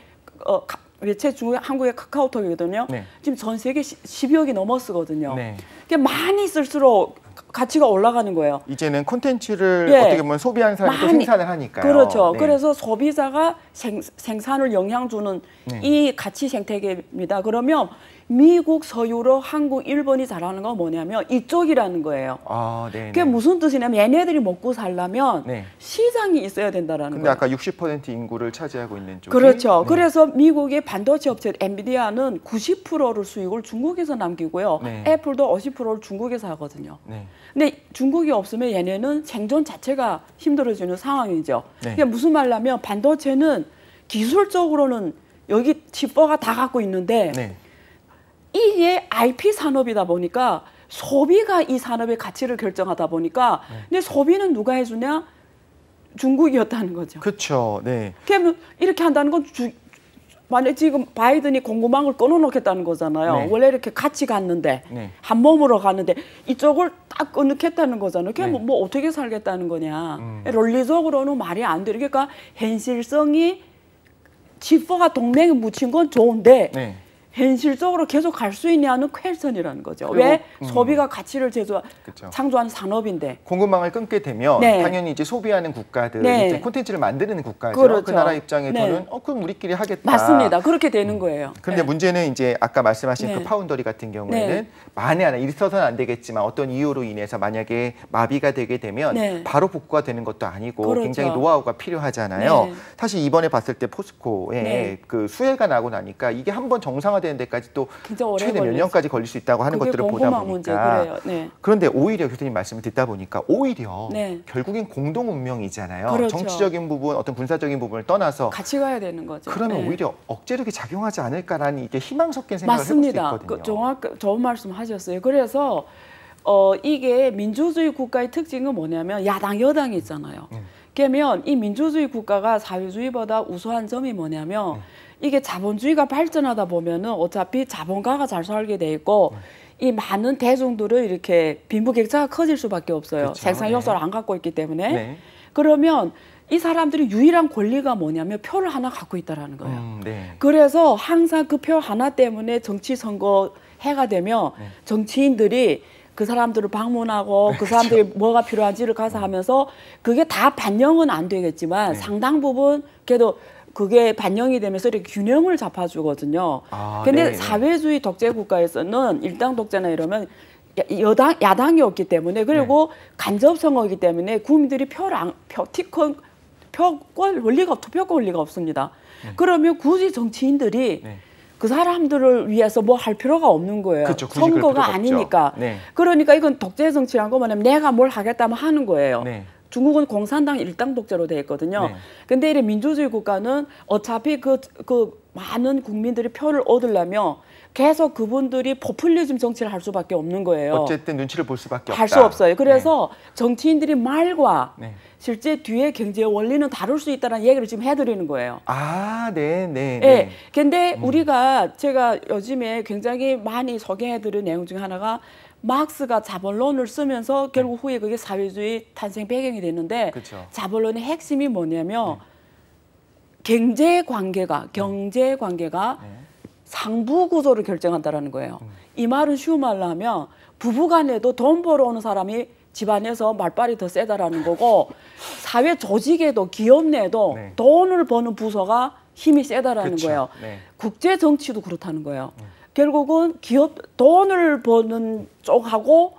웨이챗 중국의 한국의 카카오톡이거든요. 네. 지금 전 세계 12억이 넘었거든요. 네. 그러니까 많이 쓸수록 가치가 올라가는 거예요. 이제는 콘텐츠를 예. 어떻게 보면 소비하는 사람이 또 많이- 생산을 하니까요. 그렇죠. 네. 그래서 소비자가 생산을 영향 주는 네. 이 가치 생태계입니다. 그러면 미국, 서유럽, 한국, 일본이 잘하는 건 뭐냐면 이쪽이라는 거예요. 아, 네. 그게 무슨 뜻이냐면 얘네들이 먹고 살려면 네. 시장이 있어야 된다라는 근데 거예요. 아까 60% 인구를 차지하고 있는 쪽이 그렇죠. 네. 그래서 미국의 반도체 업체 엔비디아는 90%를 수익을 중국에서 남기고요. 네. 애플도 50%를 중국에서 하거든요. 네. 근데 중국이 없으면 얘네는 생존 자체가 힘들어지는 상황이죠. 네. 그게 무슨 말이냐면 반도체는 기술적으로는 여기 칩버가 다 갖고 있는데 네. 이게 IP 산업이다 보니까 소비가 이 산업의 가치를 결정하다 보니까 근데 소비는 누가 해주냐? 중국이었다는 거죠. 그렇죠. 네. 그러면 이렇게 한다는 건 만약 지금 바이든이 공급망을 끊어놓겠다는 거잖아요. 네. 원래 이렇게 같이 갔는데 네. 한 몸으로 갔는데 이쪽을 딱 끊겠다는 거잖아요. 그게 네. 뭐 어떻게 살겠다는 거냐. 논리적으로는 말이 안 돼. 그러니까 현실성이 지퍼가 동맹에 묻힌 건 좋은데 네. 현실적으로 계속 갈 수 있냐는 퀘스천이라는 거죠. 그리고, 왜? 소비가 가치를 그쵸. 창조하는 산업인데. 공급망을 끊게 되면 네. 당연히 이제 소비하는 국가들, 네. 이제 콘텐츠를 만드는 국가죠. 그렇죠. 그 나라 입장에서는 네. 그럼 우리끼리 하겠다. 맞습니다. 그렇게 되는 거예요. 그런데 네. 문제는 이제 아까 말씀하신 네. 그 파운더리 같은 경우에는 네. 만에 하나 있어서는 안 되겠지만 어떤 이유로 인해서 만약에 마비가 되게 되면 네. 바로 복구가 되는 것도 아니고 그렇죠. 굉장히 노하우가 필요하잖아요. 네. 사실 이번에 봤을 때 포스코에 네. 그 수해가 나고 나니까 이게 한번 정상화되는 데까지 또 굉장히 오래 최대 몇 걸렸어요. 년까지 걸릴 수 있다고 하는 그게 것들을 보다 공급망 문제 보니까 그래요. 네. 그런데 오히려 교수님 말씀을 듣다 보니까 오히려 네. 결국엔 공동 운명이잖아요. 그렇죠. 정치적인 부분, 어떤 군사적인 부분을 떠나서 같이 가야 되는 거죠. 그러면 네. 오히려 억제력이 작용하지 않을까라는 이게 희망 섞인 생각을 맞습니다. 해볼 수 있거든요. 좋은 말씀 하셨어요. 그래서 이게 민주주의 국가의 특징은 뭐냐면 야당, 여당이 있잖아요. 그러면 이 민주주의 국가가 사회주의보다 우수한 점이 뭐냐면 이게 자본주의가 발전하다 보면은 어차피 자본가가 잘 살게 돼 있고 이 많은 대중들은 이렇게 빈부격차가 커질 수밖에 없어요. 그렇죠. 생산 요소를 네. 안 갖고 있기 때문에. 네. 그러면 이 사람들이 유일한 권리가 뭐냐면 표를 하나 갖고 있다라는 거예요. 네. 그래서 항상 그 표 하나 때문에 정치 선거 해가 되면 정치인들이 그 사람들을 방문하고 그 사람들이 뭐가 필요한지를 가서 하면서 그게 다 반영은 안 되겠지만 상당 부분 그래도 그게 반영이 되면서 이렇게 균형을 잡아주거든요. 근데 네. 사회주의 독재 국가에서는 일당 독재나 이러면 야당이 없기 때문에 그리고 간접 선거이기 때문에 국민들이 투표권 원리가 없습니다. 그러면 굳이 정치인들이 그 사람들을 위해서 뭐 할 필요가 없는 거예요. 그렇죠. 굳이 그럴 선거가 필요가 아니니까. 없죠. 네. 그러니까 이건 독재 정치란 거 뭐냐면 내가 뭘 하겠다면 하는 거예요. 네. 중국은 공산당 일당 독재로 돼 있거든요. 네. 근데 이 민주주의 국가는 어차피 그 많은 국민들이 표를 얻으려면 계속 그분들이 포퓰리즘 정치를 할 수밖에 없는 거예요. 어쨌든 눈치를 볼 수밖에 없다. 할 수 없어요. 그래서 정치인들이 말과 네. 실제 뒤에 경제 원리는 다룰 수 있다는 얘기를 지금 해드리는 거예요. 아, 네, 네, 네. 네. 근데 제가 요즘에 굉장히 많이 소개해드린 내용 중에 하나가 막스가 자본론을 쓰면서 결국 후에 그게 사회주의 탄생 배경이 됐는데 그렇죠. 자본론의 핵심이 뭐냐면 경제 관계가 상부 구조를 결정한다라는 거예요. 이 말은 쉬운 말로 하면 부부간에도 돈 벌어오는 사람이 집안에서 말빨이 더 세다라는 거고 사회 조직에도 기업 내도 네. 돈을 버는 부서가 힘이 세다라는 그쵸. 거예요. 네. 국제 정치도 그렇다는 거예요. 결국은 돈을 버는 쪽하고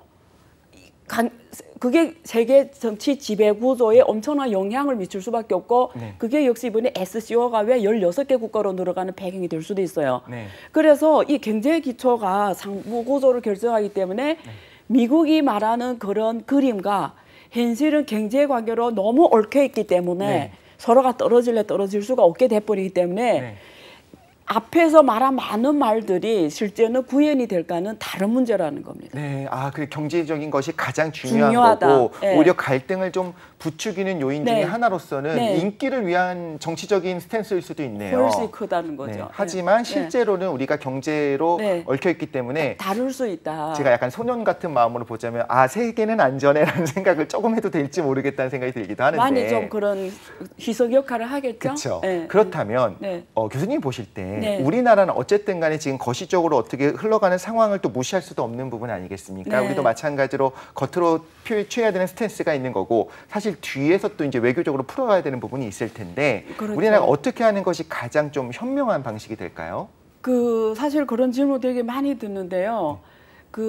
그게 세계 정치 지배 구조에 엄청난 영향을 미칠 수밖에 없고 네. 그게 역시 이번에 SCO가 왜 16개 국가로 늘어가는 배경이 될 수도 있어요. 네. 그래서 이 경제 기초가 상부 구조를 결정하기 때문에 미국이 말하는 그런 그림과 현실은 경제 관계로 너무 얽혀 있기 때문에 네. 서로가 떨어질 수가 없게 돼버리기 때문에 네. 앞에서 말한 많은 말들이 실제는 구현이 될까는 다른 문제라는 겁니다. 네, 그 경제적인 것이 가장 중요한 중요하다. 거고 네. 오히려 갈등을 좀 부추기는 요인 중에 네. 하나로서는 네. 인기를 위한 정치적인 스탠스일 수도 있네요. 훨씬 크다는 거죠. 네. 하지만 네. 실제로는 우리가 경제로 네. 얽혀있기 때문에 다룰 수 있다. 제가 약간 소년 같은 마음으로 보자면 세계는 안전해라는 생각을 조금 해도 될지 모르겠다는 생각이 들기도 하는데 많이 좀 그런 희석 역할을 하겠죠. 그렇죠. 네. 그렇다면 네. 교수님 보실 때 네. 우리나라는 어쨌든 간에 지금 거시적으로 어떻게 흘러가는 상황을 또 무시할 수도 없는 부분 아니겠습니까? 네. 우리도 마찬가지로 겉으로 취해야 되는 스탠스가 있는 거고 사실 뒤에서 또 이제 외교적으로 풀어가야 되는 부분이 있을 텐데 그렇죠. 우리나라가 어떻게 하는 것이 가장 좀 현명한 방식이 될까요? 사실 그런 질문 되게 많이 듣는데요.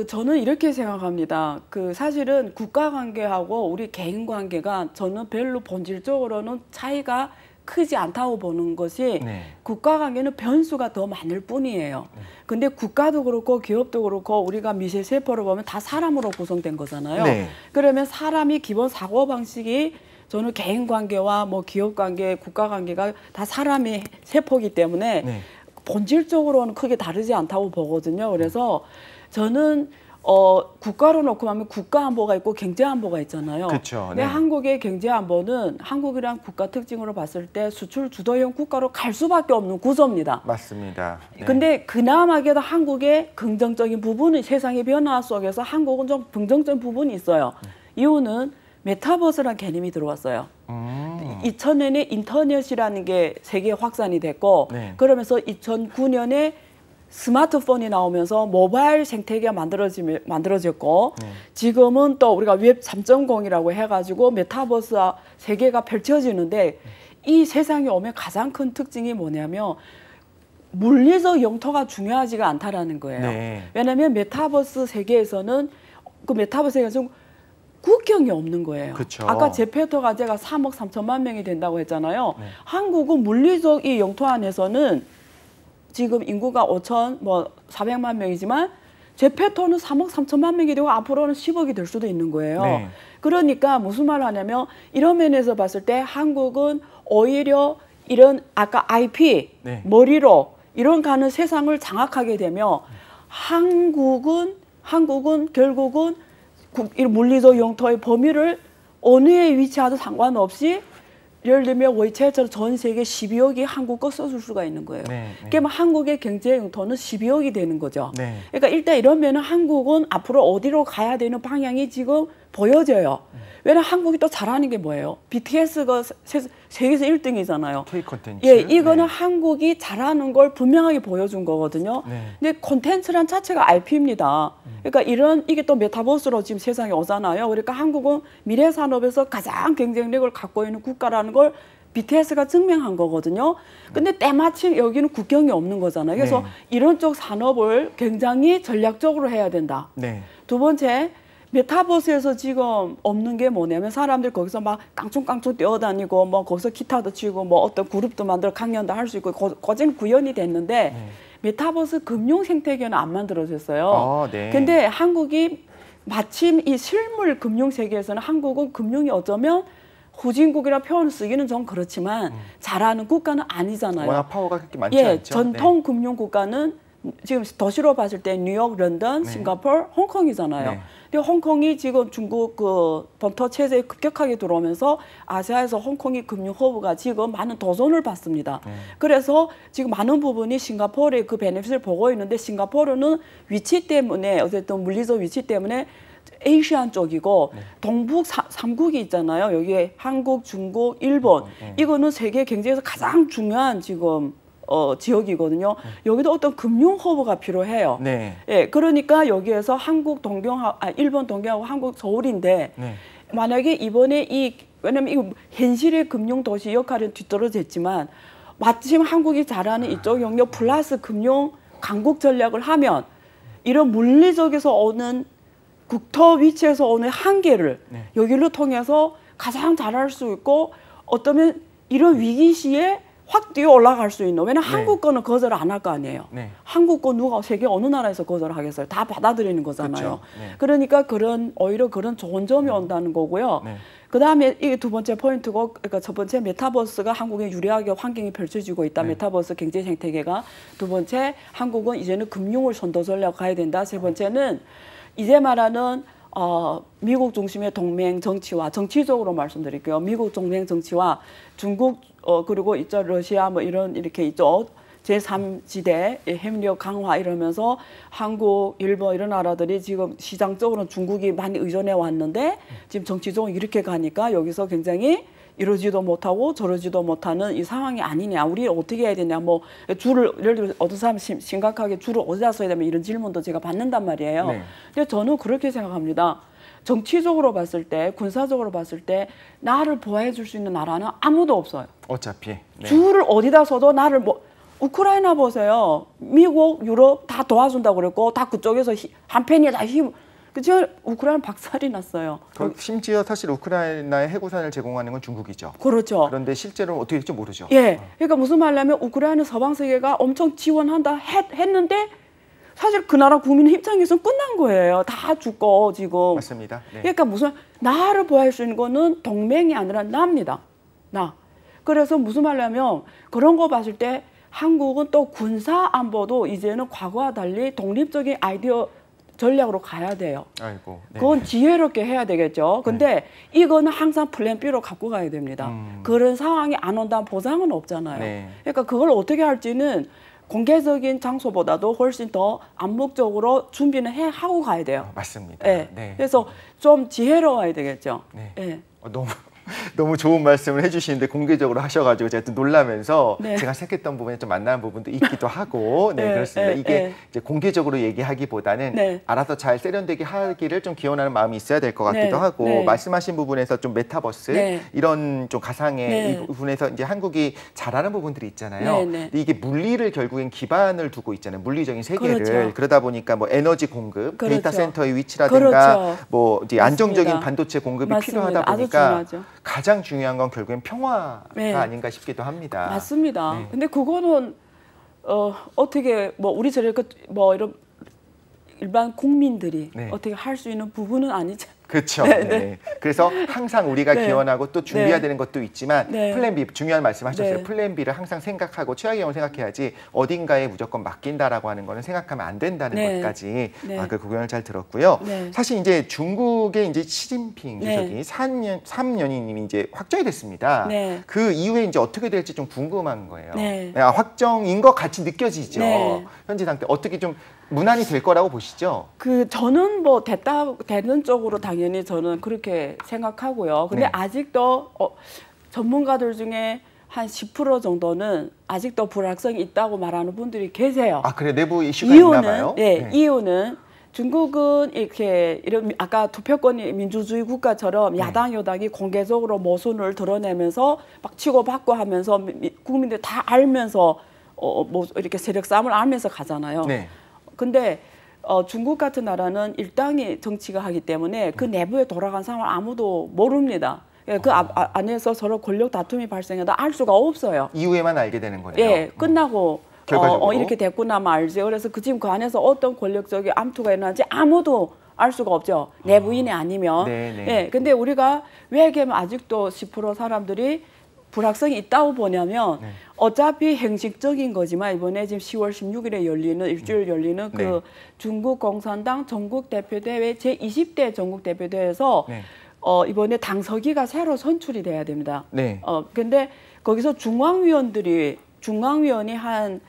저는 이렇게 생각합니다. 사실은 국가 관계하고 우리 개인 관계가 저는 별로 본질적으로는 차이가 크지 않다고 보는 것이 네. 국가 관계는 변수가 더 많을 뿐이에요. 근데 국가도 그렇고 기업도 그렇고 우리가 미세 세포를 보면 다 사람으로 구성된 거잖아요. 네. 그러면 사람이 기본 사고 방식이 저는 개인 관계와 뭐 기업 관계, 국가 관계가 다 사람의 세포이기 때문에 네. 본질적으로는 크게 다르지 않다고 보거든요. 그래서 저는 국가로 놓고 하면 국가 안보가 있고 경제 안보가 있잖아요. 그렇죠. 근데 네. 한국의 경제 안보는 한국이란 국가 특징으로 봤을 때 수출 주도형 국가로 갈 수밖에 없는 구조입니다. 맞습니다. 네. 근데 그나마게도 한국의 긍정적인 부분이 세상의 변화 속에서 한국은 좀 긍정적인 부분이 있어요. 이유는 메타버스라는 개념이 들어왔어요. 2000년에 인터넷이라는 게 세계 확산이 됐고 네. 그러면서 2009년에 스마트폰이 나오면서 모바일 생태계가 만들어졌고 지금은 또 우리가 웹 3.0이라고 해가지고 메타버스 세계가 펼쳐지는데 이 세상에 오면 가장 큰 특징이 뭐냐면 물리적 영토가 중요하지가 않다라는 거예요. 네. 왜냐하면 메타버스 세계에서는 메타버스에서 국경이 없는 거예요. 그쵸. 아까 제페토가 제가 3억 3천만 명이 된다고 했잖아요. 한국은 물리적 이 영토 안에서는 지금 인구가 400만 명이지만 제페토는 3억 3천만 명이 되고 앞으로는 10억이 될 수도 있는 거예요. 네. 그러니까 무슨 말을 하냐면 이런 면에서 봤을 때 한국은 오히려 이런 아까 IP, 네. 머리로 이런 가는 세상을 장악하게 되면 한국은 결국은 이 물리적 영토의 범위를 어느 에 위치하든 상관없이 예를 들면 WeChat처럼 전 세계 12억이 한국 거 써줄 수가 있는 거예요. 네, 네. 그러면 한국의 경제 영토는 12억이 되는 거죠. 네. 그러니까 일단 이러면 한국은 앞으로 어디로 가야 되는 방향이 지금 보여져요. 왜냐면 한국이 또 잘하는 게 뭐예요? BTS가 세계에서 1등이잖아요. K 콘텐츠. 예, 이거는 네. 한국이 잘하는 걸 분명하게 보여준 거거든요. 네. 근데 콘텐츠란 자체가 IP입니다. 그러니까 이게 또 메타버스로 지금 세상에 오잖아요. 그러니까 한국은 미래 산업에서 가장 경쟁력을 갖고 있는 국가라는 걸 BTS가 증명한 거거든요. 근데 때마침 여기는 국경이 없는 거잖아요. 그래서 네. 이런 쪽 산업을 굉장히 전략적으로 해야 된다. 네. 두 번째, 메타버스에서 지금 없는 게 뭐냐면 사람들 거기서 막 깡총깡총 뛰어다니고 뭐 거기서 기타도 치고 뭐 어떤 그룹도 만들어 강연도 할 수 있고 거진 구현이 됐는데 메타버스 금융 생태계는 안 만들어졌어요. 네. 근데 한국이 마침 이 실물 금융 세계에서는 한국은 금융이 어쩌면 후진국이라 표현을 쓰기는 좀 그렇지만 잘하는 국가는 아니잖아요. 워낙 파워가 그렇게 많지 예, 않죠. 전통 금융 국가는 지금 도시로 봤을 때 뉴욕, 런던, 싱가포르, 홍콩이잖아요. 네. 근데 홍콩이 지금 중국 그 본토 체제에 급격하게 들어오면서 아시아에서 홍콩이 금융 허브가 지금 많은 도전을 받습니다. 그래서 지금 많은 부분이 싱가포르의 그 베네핏을 보고 있는데 싱가포르는 위치 때문에 어쨌든 물리적 위치 때문에 아시안 쪽이고 동북 삼국이 있잖아요. 여기에 한국, 중국, 일본. 이거는 세계 경제에서 가장 중요한 지금 지역이거든요. 여기도 어떤 금융 허브가 필요해요. 네. 예, 그러니까 여기에서 일본 동경하고 한국 서울인데 네. 만약에 이번에 왜냐면 이거 현실의 금융 도시 역할은 뒤떨어졌지만 마침 한국이 잘하는 이쪽 영역 플러스 금융 강국 전략을 하면 이런 물리적에서 오는 국토 위치에서 오는 한계를 여기를 통해서 가장 잘할 수 있고 어쩌면 이런 위기 시에 확 뛰어 올라갈 수 있는. 왜냐면 한국 거는 거절 안 할 거 아니에요. 한국 거 누가 세계 어느 나라에서 거절하겠어요. 다 받아들이는 거잖아요. 그러니까 오히려 그런 좋은 점이 온다는 거고요. 그다음에 이게 두 번째 포인트고, 그러니까 첫 번째 메타버스가 한국에 유리하게 환경이 펼쳐지고 있다. 메타버스 경제 생태계가. 두 번째, 한국은 이제는 금융을 선도 전략 가야 된다. 세 번째는 이제 말하는 미국 중심의 동맹 정치와 정치적으로 말씀드릴게요. 미국 동맹 정치와 중국 그리고 이쪽 러시아 뭐 이렇게 이쪽 제3지대 협력 강화 이러면서 한국, 일본 이런 나라들이 지금 시장적으로는 중국이 많이 의존해 왔는데 지금 정치적으로 이렇게 가니까 여기서 굉장히 이러지도 못하고 저러지도 못하는 이 상황이 아니냐. 우리 어떻게 해야 되냐. 뭐 줄을 예를 들어 어떤 사람 심각하게 줄을 어디다 써야 되면 이런 질문도 제가 받는단 말이에요. 근데 저는 그렇게 생각합니다. 정치적으로 봤을 때, 군사적으로 봤을 때 나를 보호해 줄 수 있는 나라는 아무도 없어요. 어차피. 줄을 어디다 써도 나를 우크라이나 보세요. 미국, 유럽 다 도와준다고 그랬고 다 그쪽에서 한편이 다 그죠? 우크라이나 박살이 났어요. 심지어 사실 우크라이나의 해구산을 제공하는 건 중국이죠. 그렇죠. 그런데 실제로 어떻게 될지 모르죠. 예. 그러니까 무슨 말이냐면 우크라이나 서방 세계가 엄청 지원한다 했는데 사실 그 나라 국민 입장에서는 끝난 거예요. 다 죽고 지금. 맞습니다. 네. 그러니까 무슨 나를 보호할 수 있는 거는 동맹이 아니라 나입니다. 나. 그래서 무슨 말이냐면 그런 거 봤을 때 한국은 또 군사 안보도 이제는 과거와 달리 독립적인 아이디어 전략으로 가야 돼요. 아이고. 네. 그건 지혜롭게 해야 되겠죠. 근데 이거는 항상 플랜 B로 갖고 가야 됩니다. 그런 상황이 안 온다는 보장은 없잖아요. 네. 그러니까 그걸 어떻게 할지는 공개적인 장소보다도 훨씬 더 암묵적으로 준비는 하고 가야 돼요. 맞습니다. 네. 네. 그래서 좀 지혜로워야 되겠죠. 네. 네. 너무 좋은 말씀을 해주시는데 공개적으로 하셔가지고 제가 또 놀라면서 네. 제가 생각했던 부분에 좀 만나는 부분도 있기도 하고 네, 네, 그렇습니다. 네, 이게 네. 이제 공개적으로 얘기하기보다는 네. 알아서 잘 세련되게 하기를 좀 기원하는 마음이 있어야 될 것 같기도 네, 하고 네. 말씀하신 부분에서 좀 메타버스 네. 이런 좀 가상의 네. 이 부분에서 이제 한국이 잘하는 부분들이 있잖아요. 네, 네. 근데 이게 물리를 결국엔 기반을 두고 있잖아요. 물리적인 세계를 그렇죠. 그러다 보니까 뭐 에너지 공급, 그렇죠. 데이터 센터의 위치라든가 그렇죠. 뭐 이제 안정적인 맞습니다. 반도체 공급이 맞습니다. 필요하다 아주 보니까 중요하죠. 가장 중요한 건 결국엔 평화가 네. 아닌가 싶기도 합니다. 맞습니다. 네. 근데 그거는 어떻게 뭐 우리 뭐 이런 일반 국민들이 네. 어떻게 할 수 있는 부분은 아니죠. 그렇죠. 네, 네. 네. 그래서 항상 우리가 네. 기원하고 또 준비해야 네. 되는 것도 있지만 네. 플랜 B 중요한 말씀하셨어요. 네. 플랜 B를 항상 생각하고 최악의 경우 생각해야지 어딘가에 무조건 맡긴다라고 하는 거는 생각하면 안 된다는 네. 것까지 네. 그 구경을 잘 들었고요. 네. 사실 이제 중국의 이제 시진핑 네. 주석이 3년임이 이제 확정이 됐습니다. 네. 그 이후에 이제 어떻게 될지 좀 궁금한 거예요. 네. 확정인 것 같이 느껴지죠. 네. 현재 상태 어떻게 좀 무난히 될 거라고 보시죠? 저는 뭐 되는 쪽으로 당연히 저는 그렇게 생각하고요. 근데 네. 아직도 전문가들 중에 한 10% 정도는 아직도 불확성이 있다고 말하는 분들이 계세요. 아, 그래 내부 이슈가 있나 봐요. 네, 이유는 중국은 이렇게 이런 아까 투표권이 민주주의 국가처럼 야당 여당이 공개적으로 모순을 드러내면서 막 치고받고 하면서 국민들 다 알면서 뭐 이렇게 세력 싸움을 알면서 가잖아요. 네. 근데 중국 같은 나라는 일당이 정치가 하기 때문에 그 내부에 돌아간 상황을 아무도 모릅니다. 그 안에서 서로 권력 다툼이 발생해도 알 수가 없어요. 이후에만 알게 되는 거네요. 예, 끝나고 결과적으로? 이렇게 됐구나만 알지. 그래서 지금 그 안에서 어떤 권력적인 암투가 일어나는지 아무도 알 수가 없죠. 내 부인이 아니면. 네네. 예, 근데 우리가 왜 그러면 아직도 10% 사람들이 불확성이 있다고 보냐면 네. 어차피 형식적인 거지만 이번에 지금 10월 16일에 열리는 일주일 열리는 그 네. 중국 공산당 전국 대표대회 제 20대 전국 대표대회에서 네. 이번에 당서기가 새로 선출이 돼야 됩니다. 네. 근데 거기서 중앙위원이 한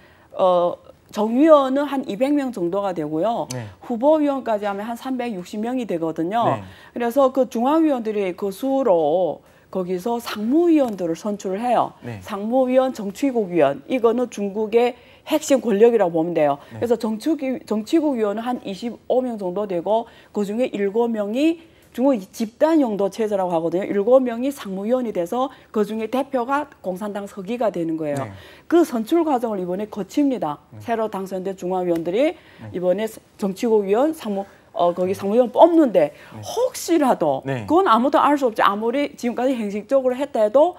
정위원은 한 200명 정도가 되고요. 네. 후보위원까지 하면 한 360명이 되거든요. 네. 그래서 그 중앙위원들이 그 수로 거기서 상무위원들을 선출을 해요. 네. 상무위원, 정치국위원 이거는 중국의 핵심 권력이라고 보면 돼요. 네. 그래서 정치국위원은 한 25명 정도 되고 그중에 7명이 중국 집단 용도 체제라고 하거든요. 7명이 상무위원이 돼서 그중에 대표가 공산당 서기가 되는 거예요. 네. 그 선출 과정을 이번에 거칩니다. 새로 당선된 중앙위원들이 이번에 정치국위원, 거기 상무위원 뽑는데 혹시라도 네. 그건 아무도 알 수 없지. 아무리 지금까지 형식적으로 했다 해도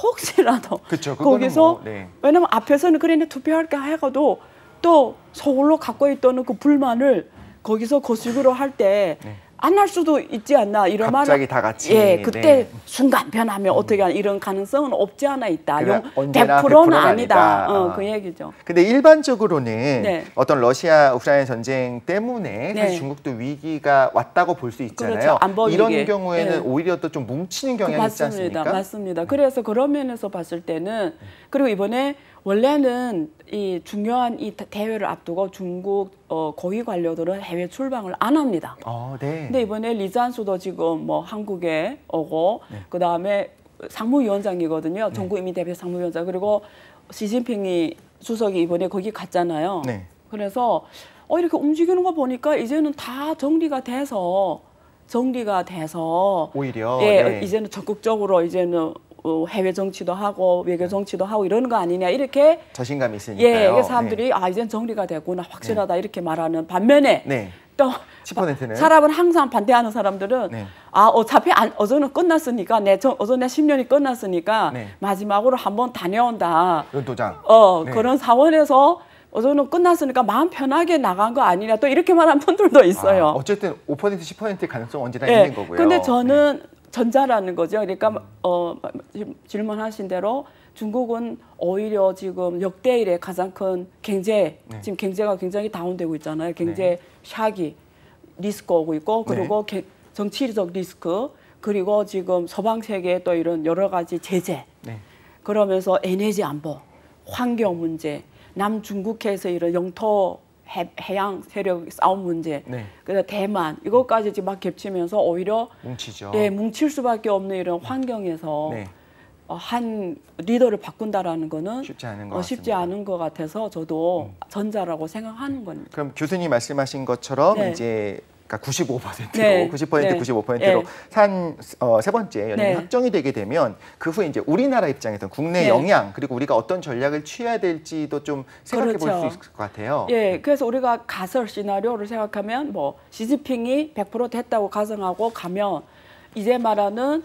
혹시라도 그쵸, 그거는 거기서 뭐, 네. 왜냐면 앞에서는 그래 투표할까 해가도 또 서울로 갖고 있던 그 불만을 거기서 거식으로 할 때 안 할 수도 있지 않나 이런 갑자기 말을 다 같이. 예 그때 네. 순간 변하면 어떻게 하나 이런 가능성은 없지 않아 있다. 그러니까 언제나 100%는 100%는 아니다. 아니다. 그 얘기죠. 근데 일반적으로는 네. 어떤 러시아 우크라이나 전쟁 때문에 네. 사실 중국도 위기가 왔다고 볼 수 있잖아요. 그렇죠. 안보 위기. 이런 경우에는 네. 오히려 또 좀 뭉치는 경향이 있지 않습니까? 맞습니다. 그래서 그런 면에서 봤을 때는 그리고 이번에 원래는 이 중요한 이 대회를 앞두고 중국 고위 관료들은 해외 출방을 안 합니다. 네. 근데 이번에 리잔수도 지금 뭐 한국에 오고 그 다음에 상무위원장이거든요. 전국 이민 대표 상무위원장 그리고 시진핑이 주석이 이번에 거기 갔잖아요. 네. 그래서 이렇게 움직이는 거 보니까 이제는 다 정리가 돼서 오히려 예, 네. 이제는 적극적으로 이제는 해외 정치도 하고 외교 정치도 하고 이러는 거 아니냐 이렇게 자신감이 있으니까요. 예, 그래서 사람들이 이젠 정리가 됐구나 확실하다 이렇게 말하는 반면에 네. 또 10%는 사람은 항상 반대하는 사람들은 네. 어차피 어제는 끝났으니까 어제 내 10년이 끝났으니까 네. 마지막으로 한번 다녀온다. 연도장. 네. 그런 사원에서 어제는 끝났으니까 마음 편하게 나간 거 아니냐 또 이렇게 말하는 분들도 있어요. 어쨌든 5% 10%의 가능성 언제나 예. 있는 거고요. 근데 저는 전자라는 거죠. 그러니까 질문하신 대로 중국은 오히려 지금 역대 이래 가장 큰 경제 지금 경제가 굉장히 다운되고 있잖아요. 경제 샥이 리스크 오고 있고 그리고 정치적 리스크 그리고 지금 서방 세계의 또 이런 여러 가지 제재 그러면서 에너지 안보, 환경 문제, 남중국해에서 이런 영토 해양 세력 싸움 문제, 그다음 대만 이것까지 지금 막 겹치면서 오히려 뭉치죠. 예, 뭉칠 수밖에 없는 이런 환경에서 한 리더를 바꾼다라는 거는 쉽지 않은 것 쉽지 같습니다. 않은 것 같아서 저도 전자라고 생각하는 겁니다. 그럼 교수님 말씀하신 것처럼 네. 이제 그러니까 95%로 네. 90% 네. 95%로 네. 세 번째 연임이 네. 확정이 되게 되면 그 후에 이제 우리나라 입장에서 국내 네. 영향 그리고 우리가 어떤 전략을 취해야 될지도 좀 생각해 볼 수 그렇죠. 있을 것 같아요. 예, 그래서 우리가 가설 시나리오를 생각하면 뭐 시진핑이 100% 됐다고 가정하고 가면 이제 말하는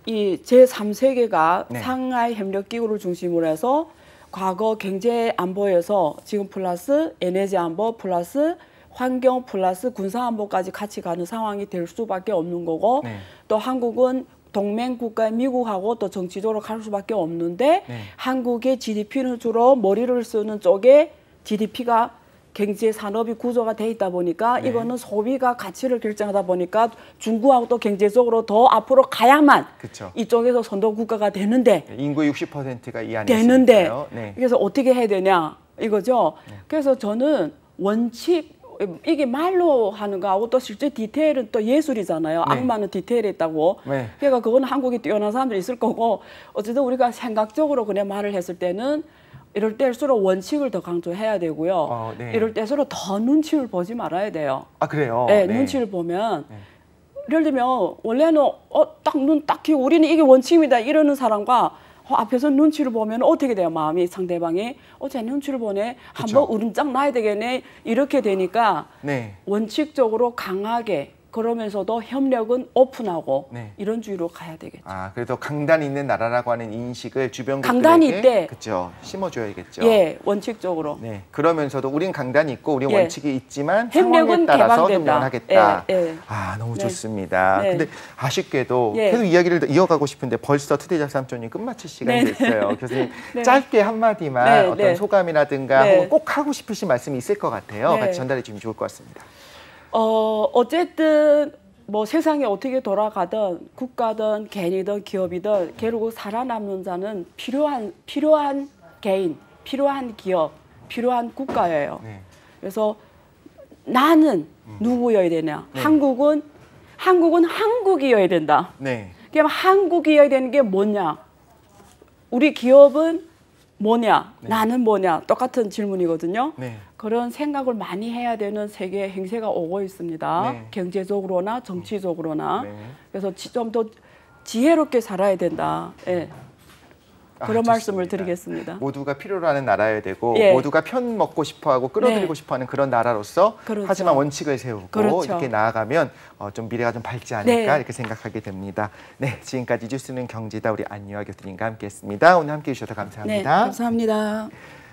이 제3세계가 상하이 협력기구를 중심으로 해서 과거 경제 안보에서 지금 플러스 에너지 안보 플러스 환경 플러스 군사 안보까지 같이 가는 상황이 될 수밖에 없는 거고 또 한국은 동맹 국가 미국하고 또 정치적으로 갈 수밖에 없는데 한국의 GDP는 주로 머리를 쓰는 쪽에 GDP가 경제 산업이 구조가 돼 있다 보니까 이거는 소비가 가치를 결정하다 보니까 중국하고 또 경제적으로 더 앞으로 가야만 그쵸. 이쪽에서 선도 국가가 되는데 인구의 60%가 이 안에 되는데 있으니까요. 그래서 어떻게 해야 되냐 이거죠. 그래서 저는 원칙 이게 말로 하는 거하고 또 실제 디테일은 또 예술이잖아요. 악마는 디테일에 있다고. 그러니까 그거는 한국이 뛰어난 사람들이 있을 거고 어쨌든 우리가 생각적으로 그냥 말을 했을 때는 이럴 때일수록 원칙을 더 강조해야 되고요. 이럴 때일수록 더 눈치를 보지 말아야 돼요. 아 그래요? 네, 눈치를 보면 예를 들면 원래는 딱 눈 딱 키고 우리는 이게 원칙입니다 이러는 사람과 앞에서 눈치를 보면 어떻게 돼요? 마음이 상대방이 제 눈치를 보네. 한번 으름장 놔야 되겠네. 이렇게 되니까 원칙적으로 강하게 그러면서도 협력은 오픈하고 네. 이런 주의로 가야 되겠죠. 아, 그래도 강단이 있는 나라라고 하는 인식을 강단이 주변국들에게 있대. 그렇죠. 심어줘야겠죠. 예, 원칙적으로. 네, 그러면서도 우린 강단이 있고 우린 예. 원칙이 있지만 협력은 상황에 따라서 좀 개방된다. 변하겠다. 예, 예. 아, 너무 네. 좋습니다. 네. 근데 아쉽게도 예. 계속 이야기를 이어가고 싶은데 벌써 투데이 작삼촌이 끝마칠 시간이 네. 됐어요. 교수님 네. 짧게 한마디만 네, 어떤 네. 소감이라든가 네. 혹은 꼭 하고 싶으신 말씀이 있을 것 같아요. 네. 같이 전달해 주면 좋을 것 같습니다. 어쨌든 뭐 세상이 어떻게 돌아가든 국가든 개인이든 기업이든 결국 살아남는 자는 필요한 개인, 필요한 기업, 필요한 국가예요. 네. 그래서 나는 누구여야 되냐? 네. 한국은 한국이어야 된다. 네. 그럼 한국이어야 되는 게 뭐냐? 우리 기업은 뭐냐? 네. 나는 뭐냐? 똑같은 질문이거든요. 네. 그런 생각을 많이 해야 되는 세계 행세가 오고 있습니다. 네. 경제적으로나 정치적으로나. 네. 그래서 좀 더 지혜롭게 살아야 된다. 예. 그런 좋습니다. 말씀을 드리겠습니다. 모두가 필요로 하는 나라여야 되고 예. 모두가 편 먹고 싶어하고 끌어들이고 네. 싶어하는 그런 나라로서 그렇죠. 하지만 원칙을 세우고 그렇죠. 이렇게 나아가면 좀 미래가 좀 밝지 않을까 네. 이렇게 생각하게 됩니다. 네, 지금까지 뉴스는 경제다 우리 안유아 교수님과 함께했습니다. 오늘 함께해 주셔서 네, 감사합니다. 감사합니다.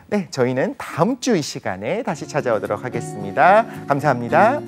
네, 저희는 다음 주 이 시간에 다시 찾아오도록 하겠습니다. 감사합니다.